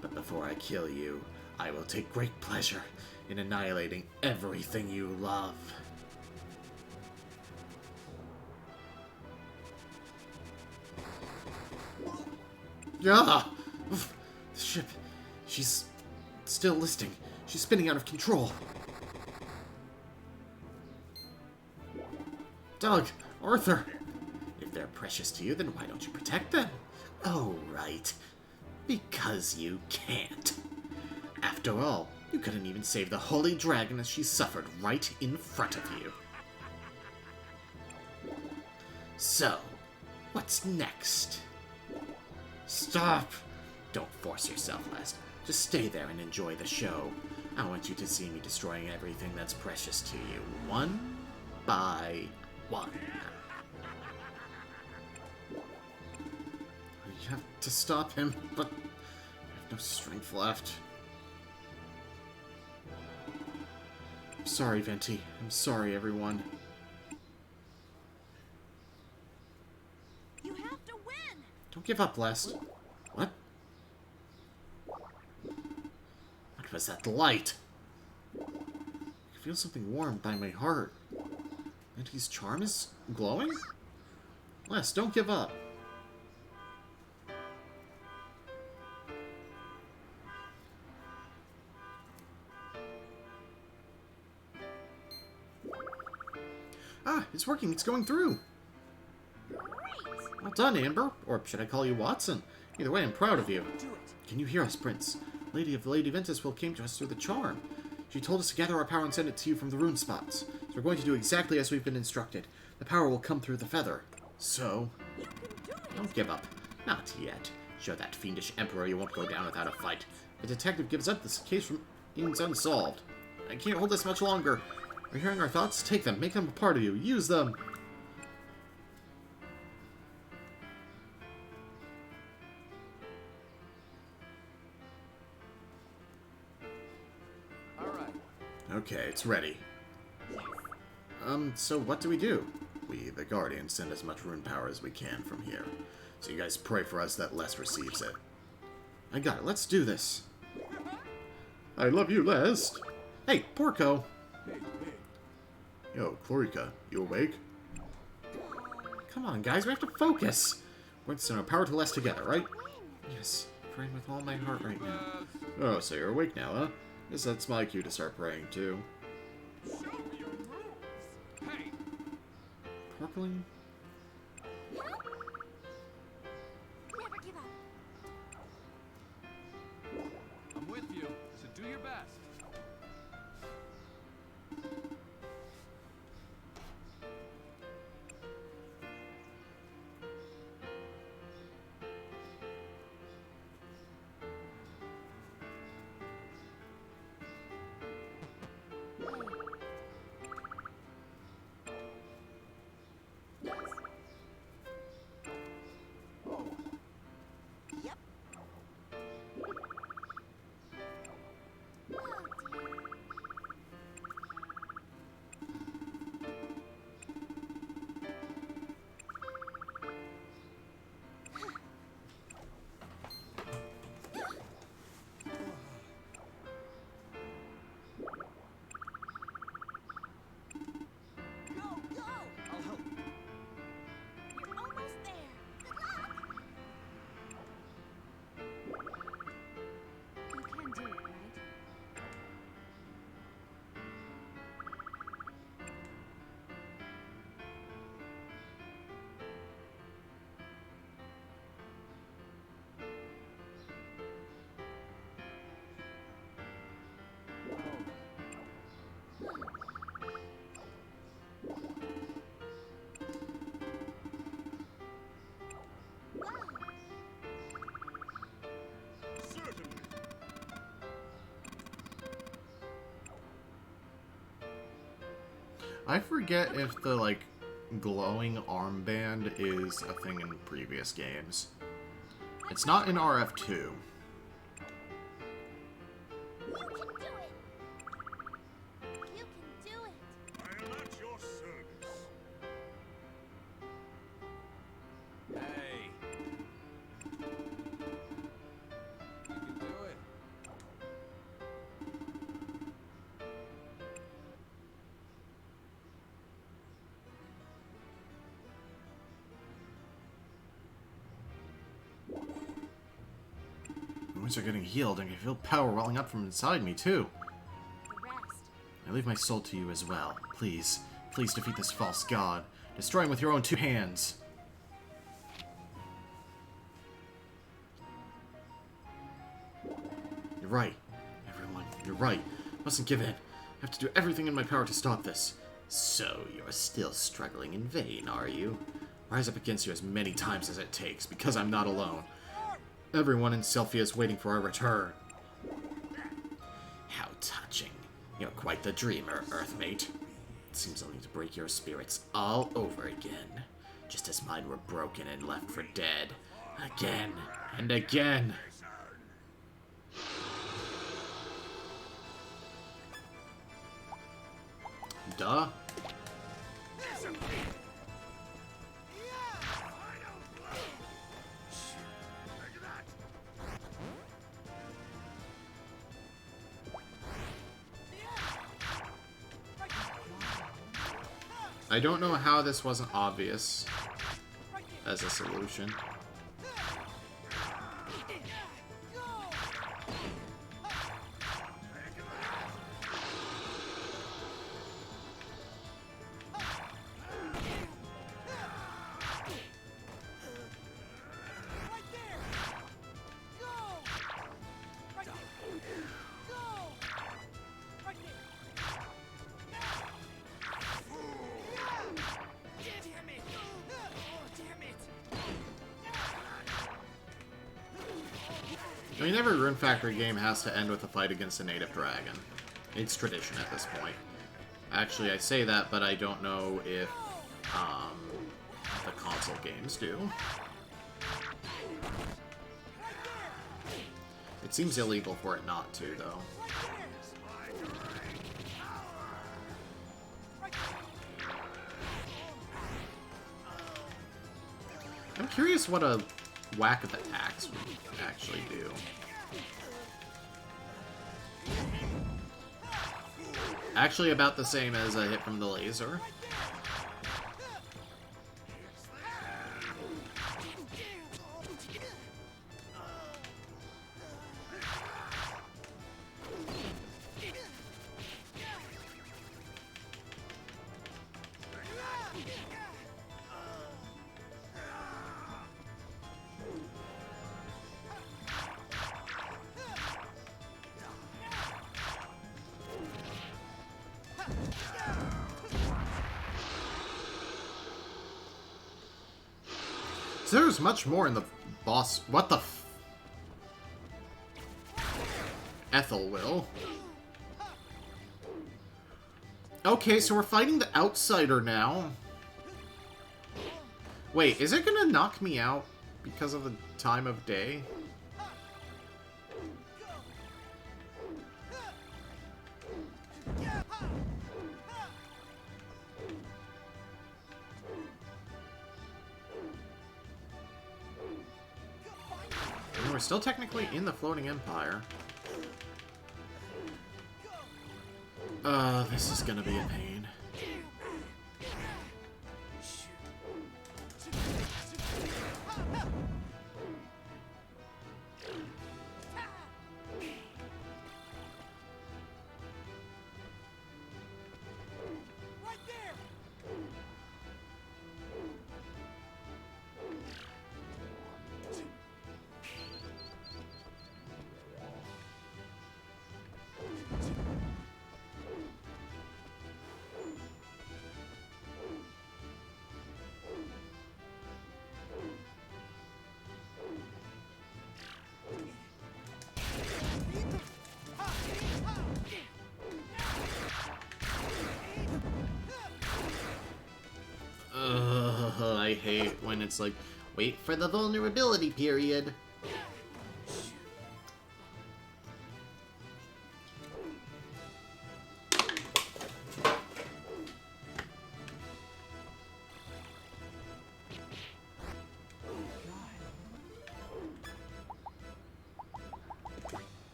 But before I kill you, I will take great pleasure in annihilating everything you love. Ah! The ship. She's still listing. She's spinning out of control. Doug, Arthur. If they're precious to you, then why don't you protect them? Oh, right. Because you can't. After all, you couldn't even save the holy dragon as she suffered right in front of you. So, what's next? Stop! Don't force yourself, Lest. Just stay there and enjoy the show. I want you to see me destroying everything that's precious to you, one by one. You have to stop him, but I have no strength left. I'm sorry, Venti. I'm sorry, everyone. You have to win. Don't give up, Lest. is that light? I feel something warm by my heart. Anti's charm is glowing? Les, don't give up. Ah, it's working. It's going through. Well done, Amber. Or should I call you Watson? Either way, I'm proud of you. Can you hear us, Prince? Lady of Lady Ventusville came to us through the charm. She told us to gather our power and send it to you from the rune spots. So we're going to do exactly as we've been instructed. The power will come through the feather. So, don't give up. Not yet. Show that fiendish emperor you won't go down without a fight. The detective gives up this case remains unsolved. I can't hold this much longer. Are you hearing our thoughts? Take them. Make them a part of you. Use them. Alright. Okay, it's ready. So what do we do? We, the Guardians, send as much rune power as we can from here. So you guys pray for us that Les receives it. I got it. Let's do this. I love you, Les. Hey, Porco. Yo, Chlorica, you awake? Come on, guys, we have to focus. We're going to send our power to Les together, right? Yes, praying with all my heart right now. Oh, so you're awake now, huh? Guess that's my cue to start praying, too. Porkling? Never give up. I'm with you, so do your best. Yep. Oh, dear. Go, go! I'll help. You're almost there. Good luck. You can do it, right? Wow. Certainly. I forget if the, like, glowing armband is a thing in previous games. It's not in RF2. You can do it. You can do it. I am at your service. Hey. You can do it. My wounds are getting healed, and I feel power welling up from inside me, too. The rest. I leave my soul to you as well. Please, please defeat this false god. Destroy him with your own two hands. You're right. Everyone, you're right. Mustn't give in. I have to do everything in my power to stop this. So, you're still struggling in vain, are you? Rise up against you as many times as it takes, because I'm not alone. Everyone in Selphia is waiting for our return. How touching. You're quite the dreamer, Earthmate. It seems I'll need to break your spirits all over again. Just as mine were broken and left for dead. Again and again. Duh. I don't know how this wasn't obvious as a solution. I mean, every Rune Factory game has to end with a fight against a native dragon. It's tradition at this point. Actually, I say that, but I don't know if the console games do. It seems illegal for it not to, though. I'm curious what a whack of the axe would actually do. Actually about the same as a hit from the laser. So there's much more in the boss. What the f... Ethel will. Okay, so we're fighting the outsider now. Wait, is it gonna knock me out because of the time of day? We're still technically in the Floating Empire. This is gonna be a pain. I hate when it's like, wait for the vulnerability period.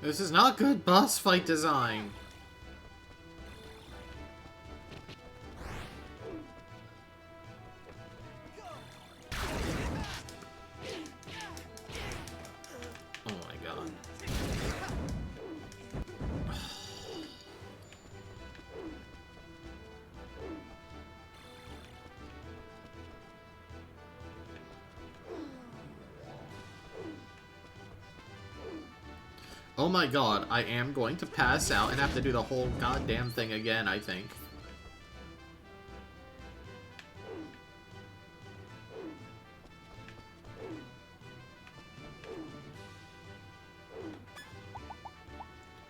This is not good boss fight design. Oh my god. Oh my god, I am going to pass out and have to do the whole goddamn thing again, I think.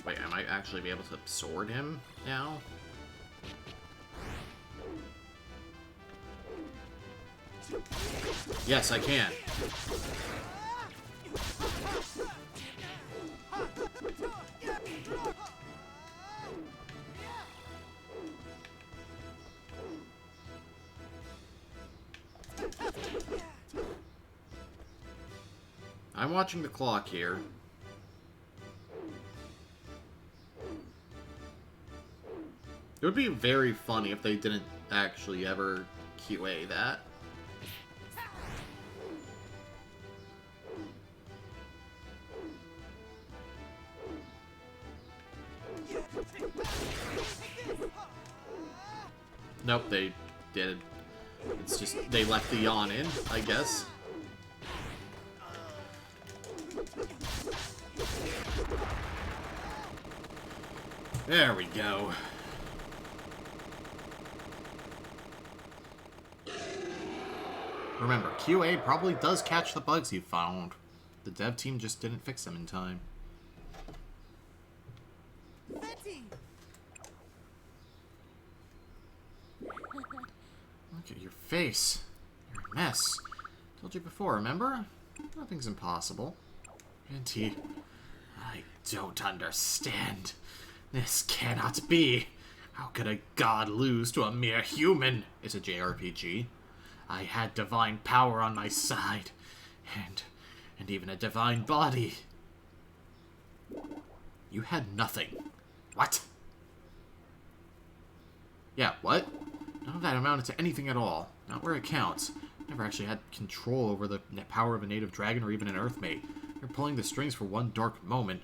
Wait, I might actually be able to sword him now? Yes, I can. I'm watching the clock here. It would be very funny if they didn't actually ever QA that. Nope, they did. It's just, they left the yawn in, I guess. There we go. Remember, QA probably does catch the bugs you found. The dev team just didn't fix them in time. Betty! Look at your face. You're a mess. Told you before, remember? Nothing's impossible. Venti, I don't understand. This cannot be. How could a god lose to a mere human? It's a JRPG. I had divine power on my side. And even a divine body. You had nothing. What? Yeah, what? None of that amounted to anything at all. Not where it counts. Never actually had control over the power of a native dragon or even an earthmate. You're pulling the strings for one dark moment.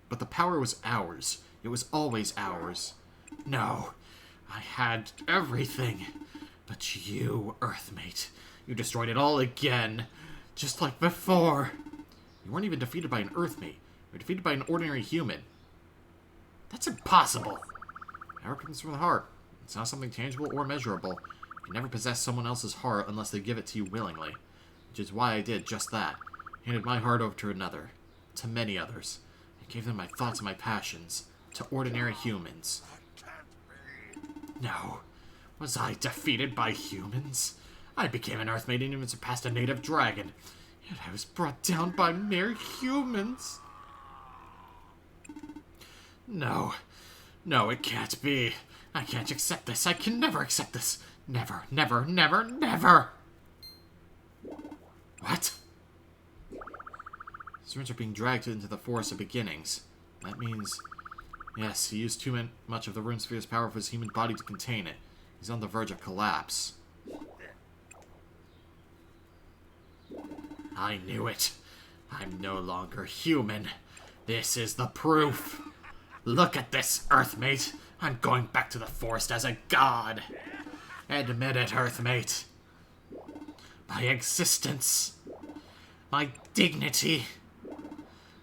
But the power was ours. It was always ours. No. I had everything. But you, earthmate, you destroyed it all again. Just like before. You weren't even defeated by an earthmate. You were defeated by an ordinary human. That's impossible. Power comes from the heart. It's not something tangible or measurable. You can never possess someone else's heart unless they give it to you willingly. Which is why I did just that. Handed my heart over to another. To many others. I gave them my thoughts and my passions. To ordinary humans. No. Was I defeated by humans? I became an earthmate and even surpassed a native dragon. Yet I was brought down by mere humans. No. No, it can't be. I can't accept this. I can never accept this. Never, never, never, never! What? His runes are being dragged into the Forest of Beginnings. That means... Yes, he used too much of the rune sphere's power for his human body to contain it. He's on the verge of collapse. I knew it. I'm no longer human. This is the proof. Look at this, Earthmate. I'm going back to the forest as a god. Admit it, Earthmate. My existence. My dignity.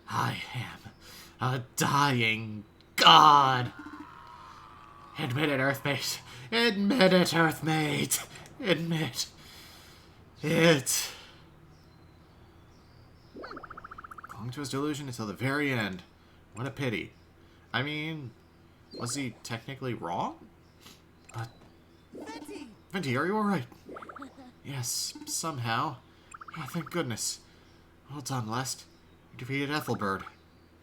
I am a dying god. Admit it, Earthmate. Admit it, Earthmate. Admit it. Clung to his delusion until the very end. What a pity. I mean, was he technically wrong? But... Venti, are you alright? Yes, somehow. Yeah, thank goodness. Well done, Lest. You defeated Ethelbert.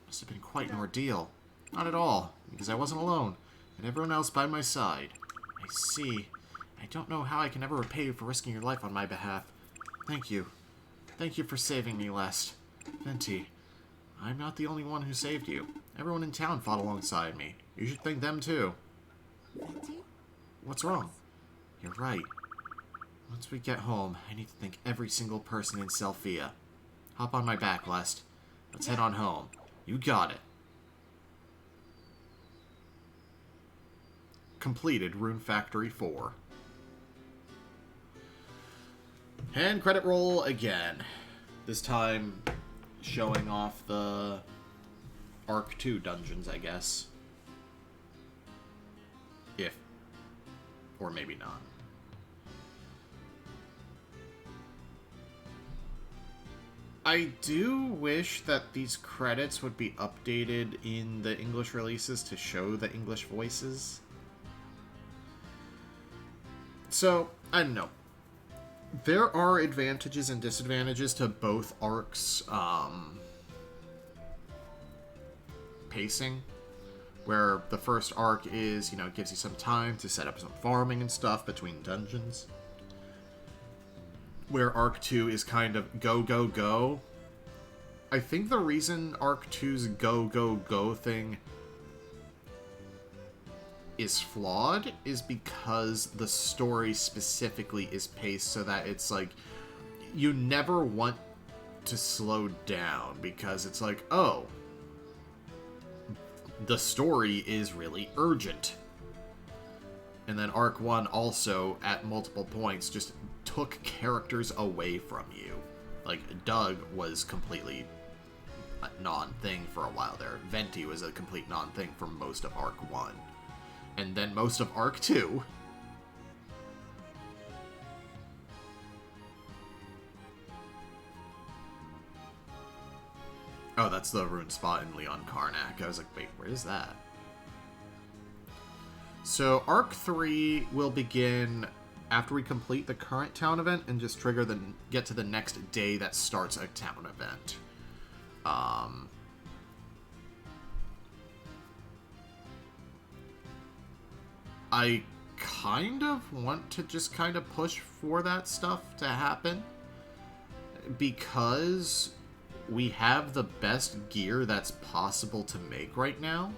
Must have been quite an ordeal. Not at all, because I wasn't alone, and everyone else by my side. I see. I don't know how I can ever repay you for risking your life on my behalf. Thank you. Thank you for saving me, Lest. Venti, I'm not the only one who saved you. Everyone in town fought alongside me. You should thank them, too. Betty? What's wrong? You're right. Once we get home, I need to thank every single person in Selphia. Hop on my back, Lest. Let's head on home. You got it. Completed Rune Factory 4. And credit roll again. This time showing off the Arc 2 dungeons, I guess. If. Or maybe not. I do wish that these credits would be updated in the English releases to show the English voices. So, I don't know. There are advantages and disadvantages to both arcs' pacing. Where the first arc is, it gives you some time to set up some farming and stuff between dungeons. Where Arc 2 is kind of go, go, go, I think the reason Arc 2's go, go, go thing is flawed is because the story specifically is paced so that it's like, you never want to slow down because it's like, oh, the story is really urgent. And then Arc 1 also, at multiple points, just took characters away from you. Like, Doug was completely a non-thing for a while there. Venti was a complete non-thing for most of Arc 1. And then most of Arc 2. Oh, that's the rune spot in Leon Karnak. I was like, wait, where is that? So, Arc 3 will begin after we complete the current town event and just get to the next day that starts a town event. I kind of want to just kind of push for that stuff to happen because we have the best gear that's possible to make right now.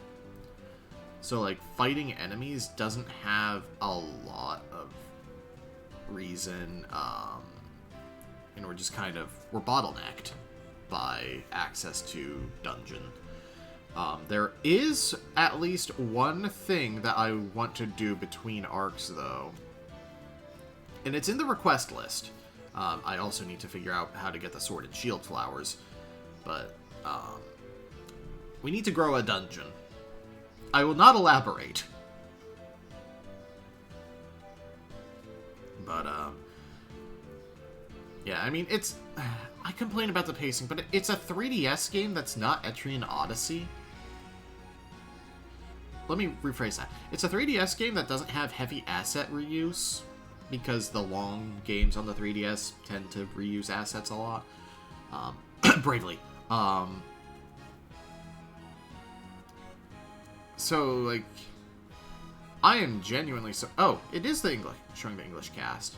So, like, fighting enemies doesn't have a lot of reason, and we're just kind of, we're bottlenecked by access to dungeon. There is at least one thing that I want to do between arcs, though. And it's in the request list. I also need to figure out how to get the sword and shield flowers. But, we need to grow a dungeon. I will not elaborate. But, yeah, I mean, it's... I complain about the pacing, but it's a 3DS game that's not Etrian Odyssey. Let me rephrase that. It's a 3DS game that doesn't have heavy asset reuse, because the long games on the 3DS tend to reuse assets a lot. Bravely. So, like, I am genuinely so... Oh, it is the English, showing the English cast.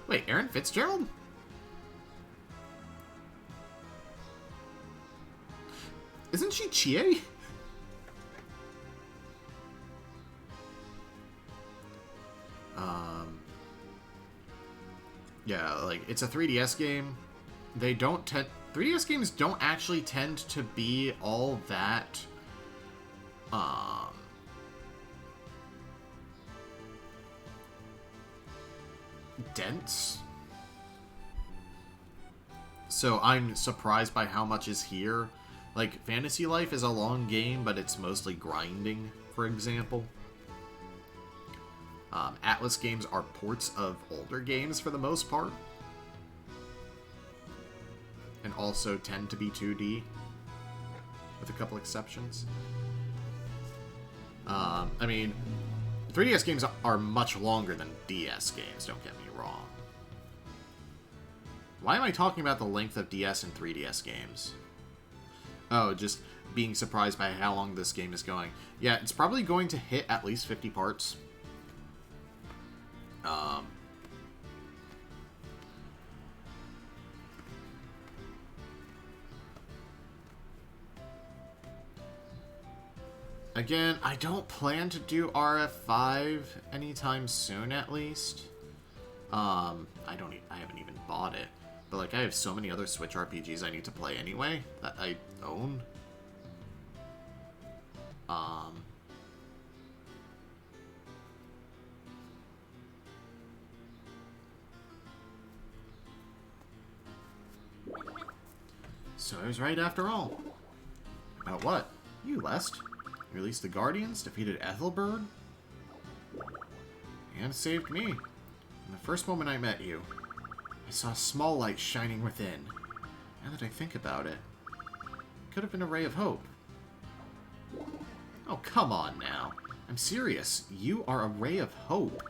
Wait, Erin Fitzgerald? Isn't she Chie? Yeah, like, it's a 3DS game. They don't tend... 3DS games don't actually tend to be all that... dense. So I'm surprised by how much is here. Like, Fantasy Life is a long game, but it's mostly grinding, for example. Atlas games are ports of older games for the most part. And also tend to be 2D, with a couple exceptions. I mean, 3DS games are much longer than DS games, don't get me wrong. Why am I talking about the length of DS and 3DS games? Oh, just being surprised by how long this game is going. Yeah, it's probably going to hit at least 50 parts. Again, I don't plan to do RF5 anytime soon, at least. I haven't even bought it. But, like, I have so many other Switch RPGs I need to play anyway that I own. So I was right after all. About what? You, Lest. You released the Guardians, defeated Ethelbert, and saved me. In the first moment I met you, I saw a small light shining within. Now that I think about it, it could have been a ray of hope. Oh, come on now. I'm serious. You are a ray of hope.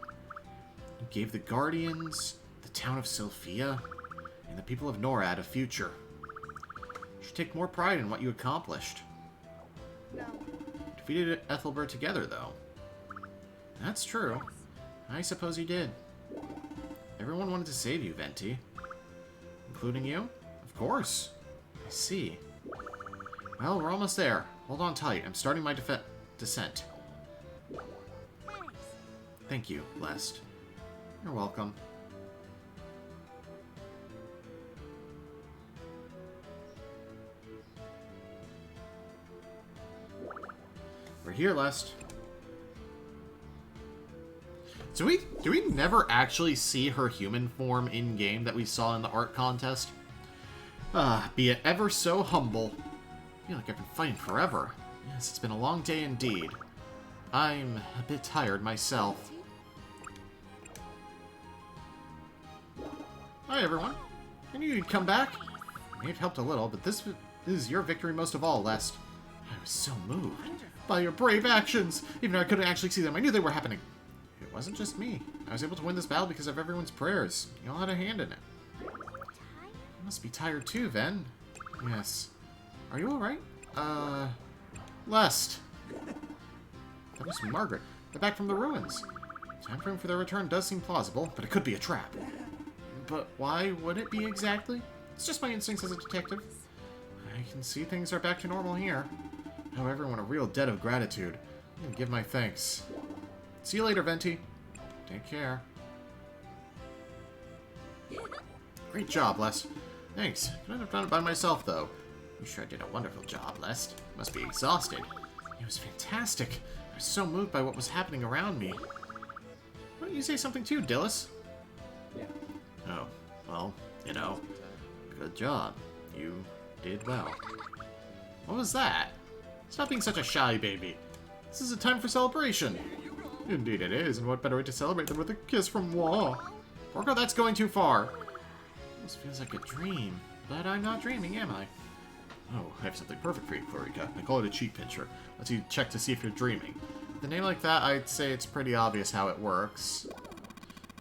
You gave the Guardians, the town of Sylphia, and the people of Norad a future. You should take more pride in what you accomplished. No. Defeated Ethelbert together, though. That's true. I suppose you did. Everyone wanted to save you, Venti. Including you? Of course. I see. Well, we're almost there. Hold on tight. I'm starting my descent. Thanks. Thank you, Lest. You're welcome. We're here, Lest. Do we never actually see her human form in-game that we saw in the art contest? Be it ever so humble. I feel like I've been fighting forever. Yes, it's been a long day indeed. I'm a bit tired myself. Hi, everyone. I knew you'd come back. It may have helped a little, but this is your victory most of all, Lest. I was so moved by your brave actions. Even though I couldn't actually see them, I knew they were happening. It wasn't just me. I was able to win this battle because of everyone's prayers. You all had a hand in it. Tired? You must be tired too, Ven. Yes. Are you alright? Lest. That was Margaret. They're back from the ruins. Time frame for their return does seem plausible, but it could be a trap. But why would it be exactly? It's just my instincts as a detective. I can see things are back to normal here. I owe everyone a real debt of gratitude. I'm gonna give my thanks. See you later, Venti. Take care. Great job, Les. Thanks. Couldn't have done it by myself, though. You sure did a wonderful job, Les. Must be exhausted. It was fantastic. I was so moved by what was happening around me. Why don't you say something too, Dillis? Oh, well, you know, good job. You did well. What was that? Stop being such a shy baby. This is a time for celebration. Indeed it is, and what better way to celebrate than with a kiss from moi? Porco, that's going too far. This feels like a dream, but I'm not dreaming, am I? Oh, I have something perfect for you, Florica. I call it a cheat pincher. Lets you check to see if you're dreaming. With a name like that, I'd say it's pretty obvious how it works.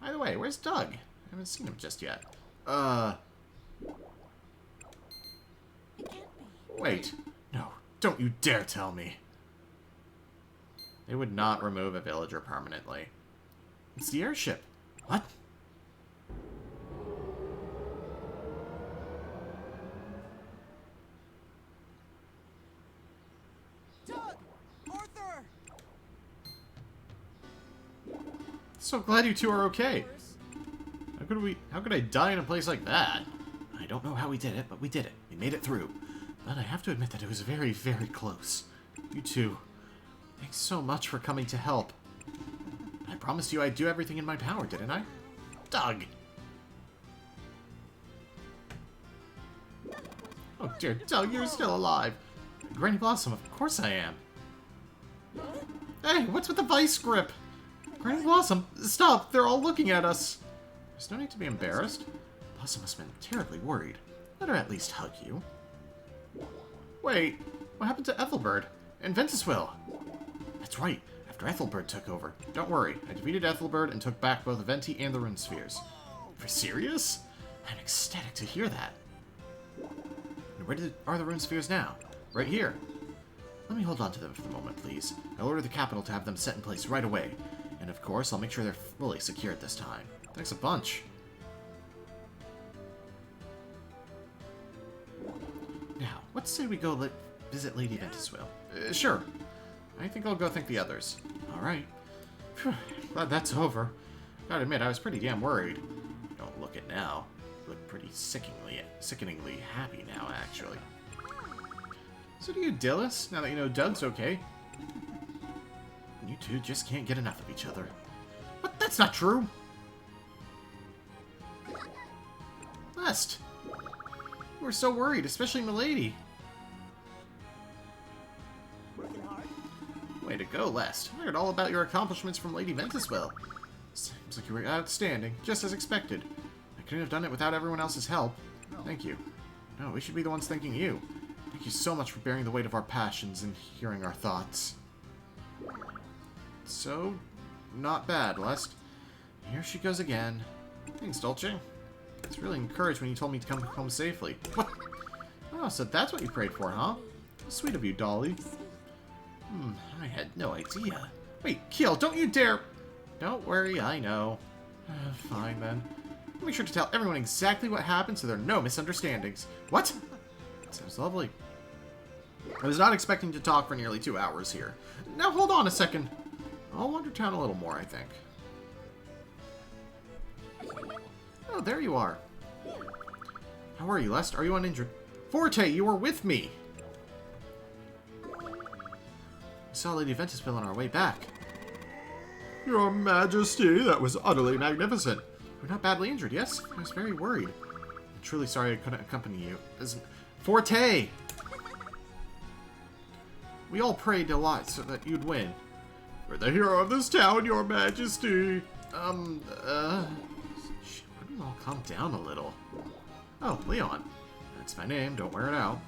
By the way, where's Doug? I haven't seen him just yet. It can't be. Wait. No, don't you dare tell me. They would not remove a villager permanently. It's the airship. What? Doug! Arthur! So glad you two are okay. How could I die in a place like that? I don't know how we did it, but we did it. We made it through. But I have to admit that it was very, very close. You two. Thanks so much for coming to help. I promised you I'd do everything in my power, didn't I? Doug! Oh dear, Doug, you're still alive. Granny Blossom, of course I am. Hey, what's with the vice grip? Granny Blossom, stop! They're all looking at us! There's no need to be embarrassed. Blossom must have been terribly worried. Let her at least hug you. Wait, what happened to Ethelbert? And Ventuswil? That's right, after Ethelbert took over. Don't worry, I defeated Ethelbert and took back both Venti and the Rune Spheres. For serious? I'm ecstatic to hear that. And where are the Rune Spheres now? Right here. Let me hold on to them for the moment, please. I'll order the capital to have them set in place right away. And of course, I'll make sure they're fully secured this time. Thanks a bunch. Now, let's say we go visit Lady Ventuswil. Sure. I think I'll go thank the others. Alright. Glad that's over. Gotta admit, I was pretty damn worried. Don't look it now. You look pretty sickeningly happy now, actually. So do you, Dillis, now that you know Doug's okay? You two just can't get enough of each other. But that's not true! Lest! You were so worried, especially Milady. Working hard? Way to go, Lest. I heard all about your accomplishments from Lady Ventuswil. Seems like you were outstanding, just as expected. I couldn't have done it without everyone else's help. Thank you. No, we should be the ones thanking you. Thank you so much for bearing the weight of our passions and hearing our thoughts. So, not bad, Lest. Here she goes again. Thanks, Dolce. I was really encouraged when you told me to come home safely. What? Oh, so that's what you prayed for, huh? Sweet of you, Dolly. I had no idea. Wait, Kiel, don't you dare... Don't worry, I know. Fine, then. Make sure to tell everyone exactly what happened so there are no misunderstandings. What? Sounds lovely. I was not expecting to talk for nearly 2 hours here. Now hold on a second. I'll wander town a little more, I think. Oh, there you are. How are you, Lest? Are you uninjured? Forte, you were with me! We saw Lady Ventusville on our way back. Your Majesty, that was utterly magnificent. You're not badly injured, yes? I was very worried. I'm truly sorry I couldn't accompany you. Forte! We all prayed a lot so that you'd win. We're the hero of this town, Your Majesty. Why don't you all calm down a little? Oh, Leon. That's my name, don't wear it out.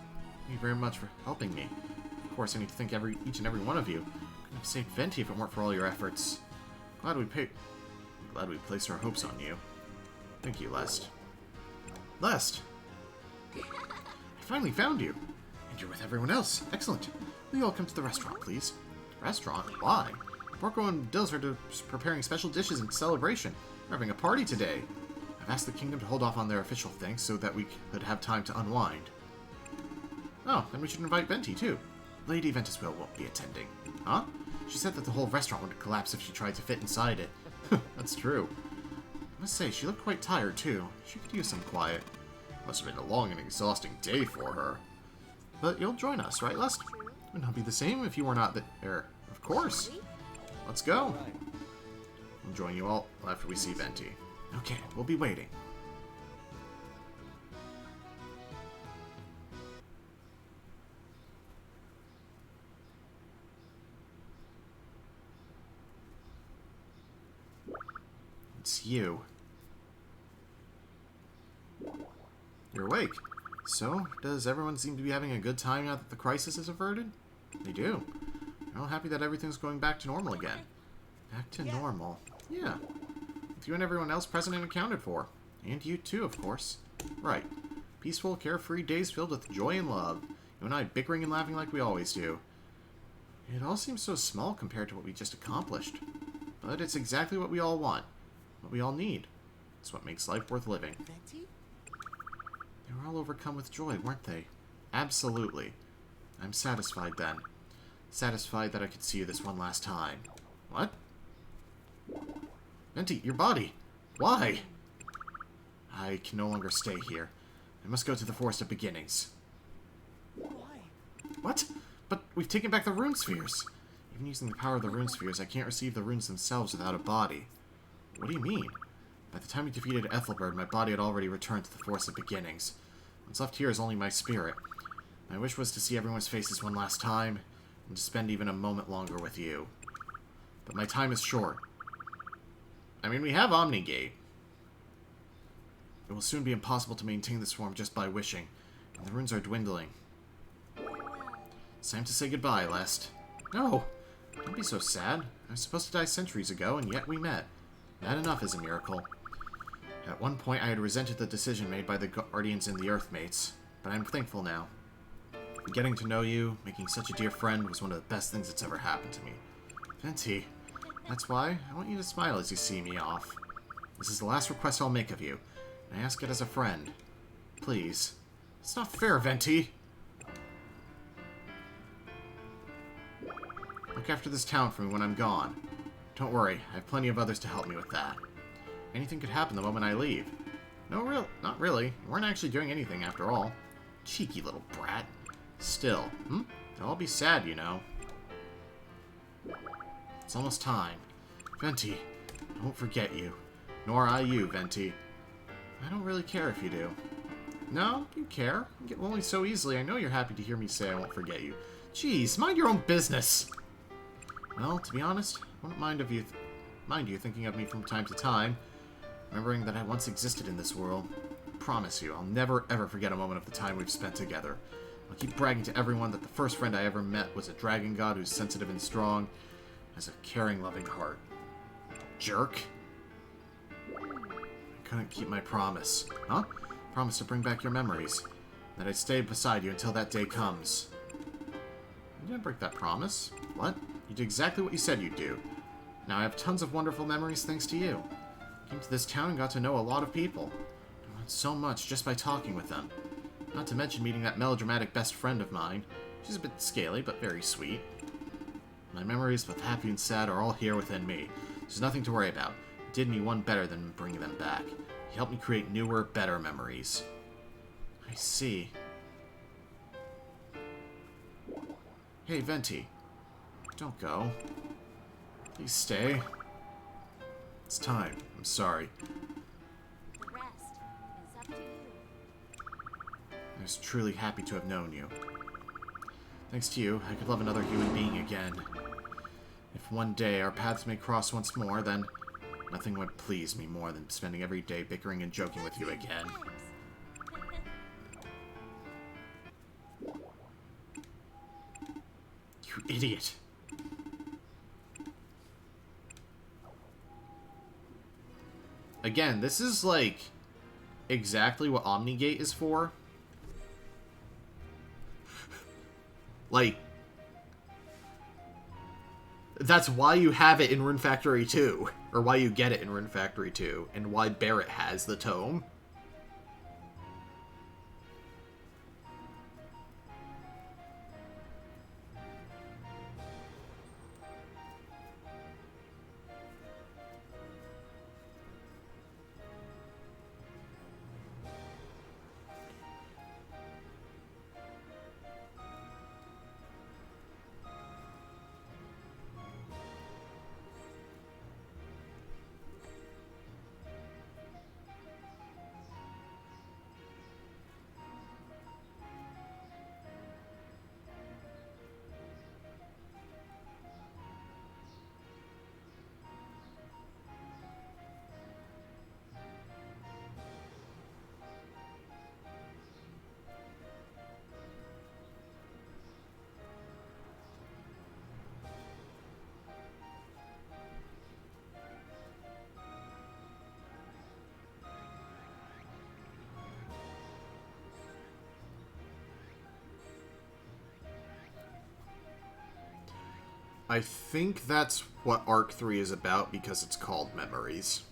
Thank you very much for helping me. Of course, I need to thank each and every one of you. Couldn't have saved Venti if it weren't for all your efforts. Glad we placed our hopes on you. Thank you, Lest. Lest! I finally found you. And you're with everyone else. Excellent. Will you all come to the restaurant, please? Restaurant? Why? Porco and Dills are preparing special dishes in celebration. We're having a party today. I've asked the kingdom to hold off on their official things so that we could have time to unwind. Oh, then we should invite Venti, too. Lady Ventusville won't be attending. Huh? She said that the whole restaurant would collapse if she tried to fit inside it. That's true. I must say, she looked quite tired, too. She could use some quiet. Must have been a long and exhausting day for her. But you'll join us, right, Lest? It would not be the same if you were not there. Of course. Let's go. We'll join you all after we see Venti. Okay, we'll be waiting. It's you. You're awake. So, does everyone seem to be having a good time now that the crisis is averted? They do. They're all happy that everything's going back to normal again. Back to normal. Yeah. With you and everyone else present and accounted for. And you too, of course. Right. Peaceful, carefree days filled with joy and love. You and I bickering and laughing like we always do. It all seems so small compared to what we just accomplished. But it's exactly what we all want. What we all need. It's what makes life worth living. Venti? They were all overcome with joy, weren't they? Absolutely. I'm satisfied then. Satisfied that I could see you this one last time. What? Venti, your body! Why? I can no longer stay here. I must go to the Forest of Beginnings. Why? What? But we've taken back the rune spheres. Even using the power of the rune spheres, I can't receive the runes themselves without a body. What do you mean? By the time we defeated Ethelbert, my body had already returned to the Forest of Beginnings. What's left here is only my spirit. My wish was to see everyone's faces one last time, and to spend even a moment longer with you. But my time is short. I mean, we have Omnigate. It will soon be impossible to maintain this form just by wishing, and the runes are dwindling. It's time to say goodbye, Lest. No! Don't be so sad. I was supposed to die centuries ago, and yet we met. That enough is a miracle. At one point, I had resented the decision made by the Guardians and the Earthmates, but I'm thankful now. Getting to know you, making such a dear friend, was one of the best things that's ever happened to me. Venti, that's why I want you to smile as you see me off. This is the last request I'll make of you, and I ask it as a friend. Please. It's not fair, Venti! Look after this town for me when I'm gone. Don't worry, I have plenty of others to help me with that. Anything could happen the moment I leave. No, not really. You weren't actually doing anything after all. Cheeky little brat. Still, they'll all be sad, you know. It's almost time. Venti, I won't forget you. Nor I you, Venti. I don't really care if you do. No, you care. You get lonely so easily. I know you're happy to hear me say I won't forget you. Jeez, mind your own business. Well, to be honest, I wouldn't mind you thinking of me from time to time, remembering that I once existed in this world. I promise you, I'll never ever forget a moment of the time we've spent together. I'll keep bragging to everyone that the first friend I ever met was a dragon god who's sensitive and strong, has a caring, loving heart. Jerk. I couldn't keep my promise. Huh? Promise to bring back your memories. That I'd stay beside you until that day comes. You didn't break that promise. What? You did exactly what you said you'd do. Now I have tons of wonderful memories thanks to you. Came to this town and got to know a lot of people. I learned so much just by talking with them. Not to mention meeting that melodramatic best friend of mine. She's a bit scaly, but very sweet. My memories, both happy and sad, are all here within me. There's nothing to worry about. It did me one better than bringing them back. He helped me create newer, better memories. I see. Hey, Venti. Don't go. Please stay. It's time. I'm sorry. The rest is up to you. I was truly happy to have known you. Thanks to you, I could love another human being again. If one day our paths may cross once more, then nothing would please me more than spending every day bickering and joking with you again. You idiot. Again, this is like exactly what Omnigate is for. Like, that's why you have it in Rune Factory 2, or why you get it in Rune Factory 2, and why Barrett has the tome. I think that's what Arc 3 is about because it's called Memories.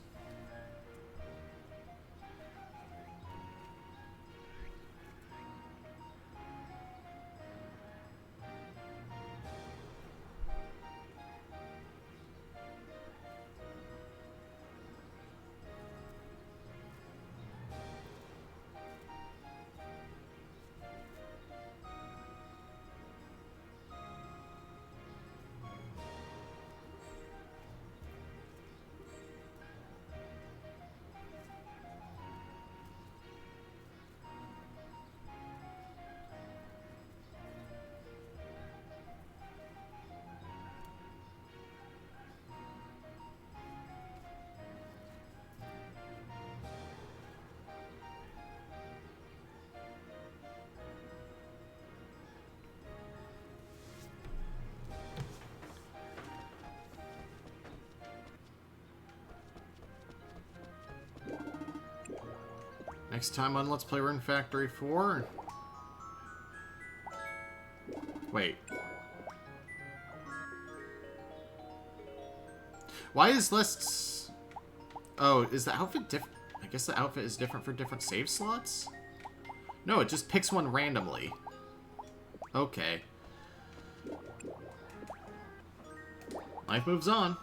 Next time on Let's Play Rune Factory 4. Wait. Why is Lest's... Oh, is the outfit different? I guess the outfit is different for different save slots? No, it just picks one randomly. Okay. Life moves on.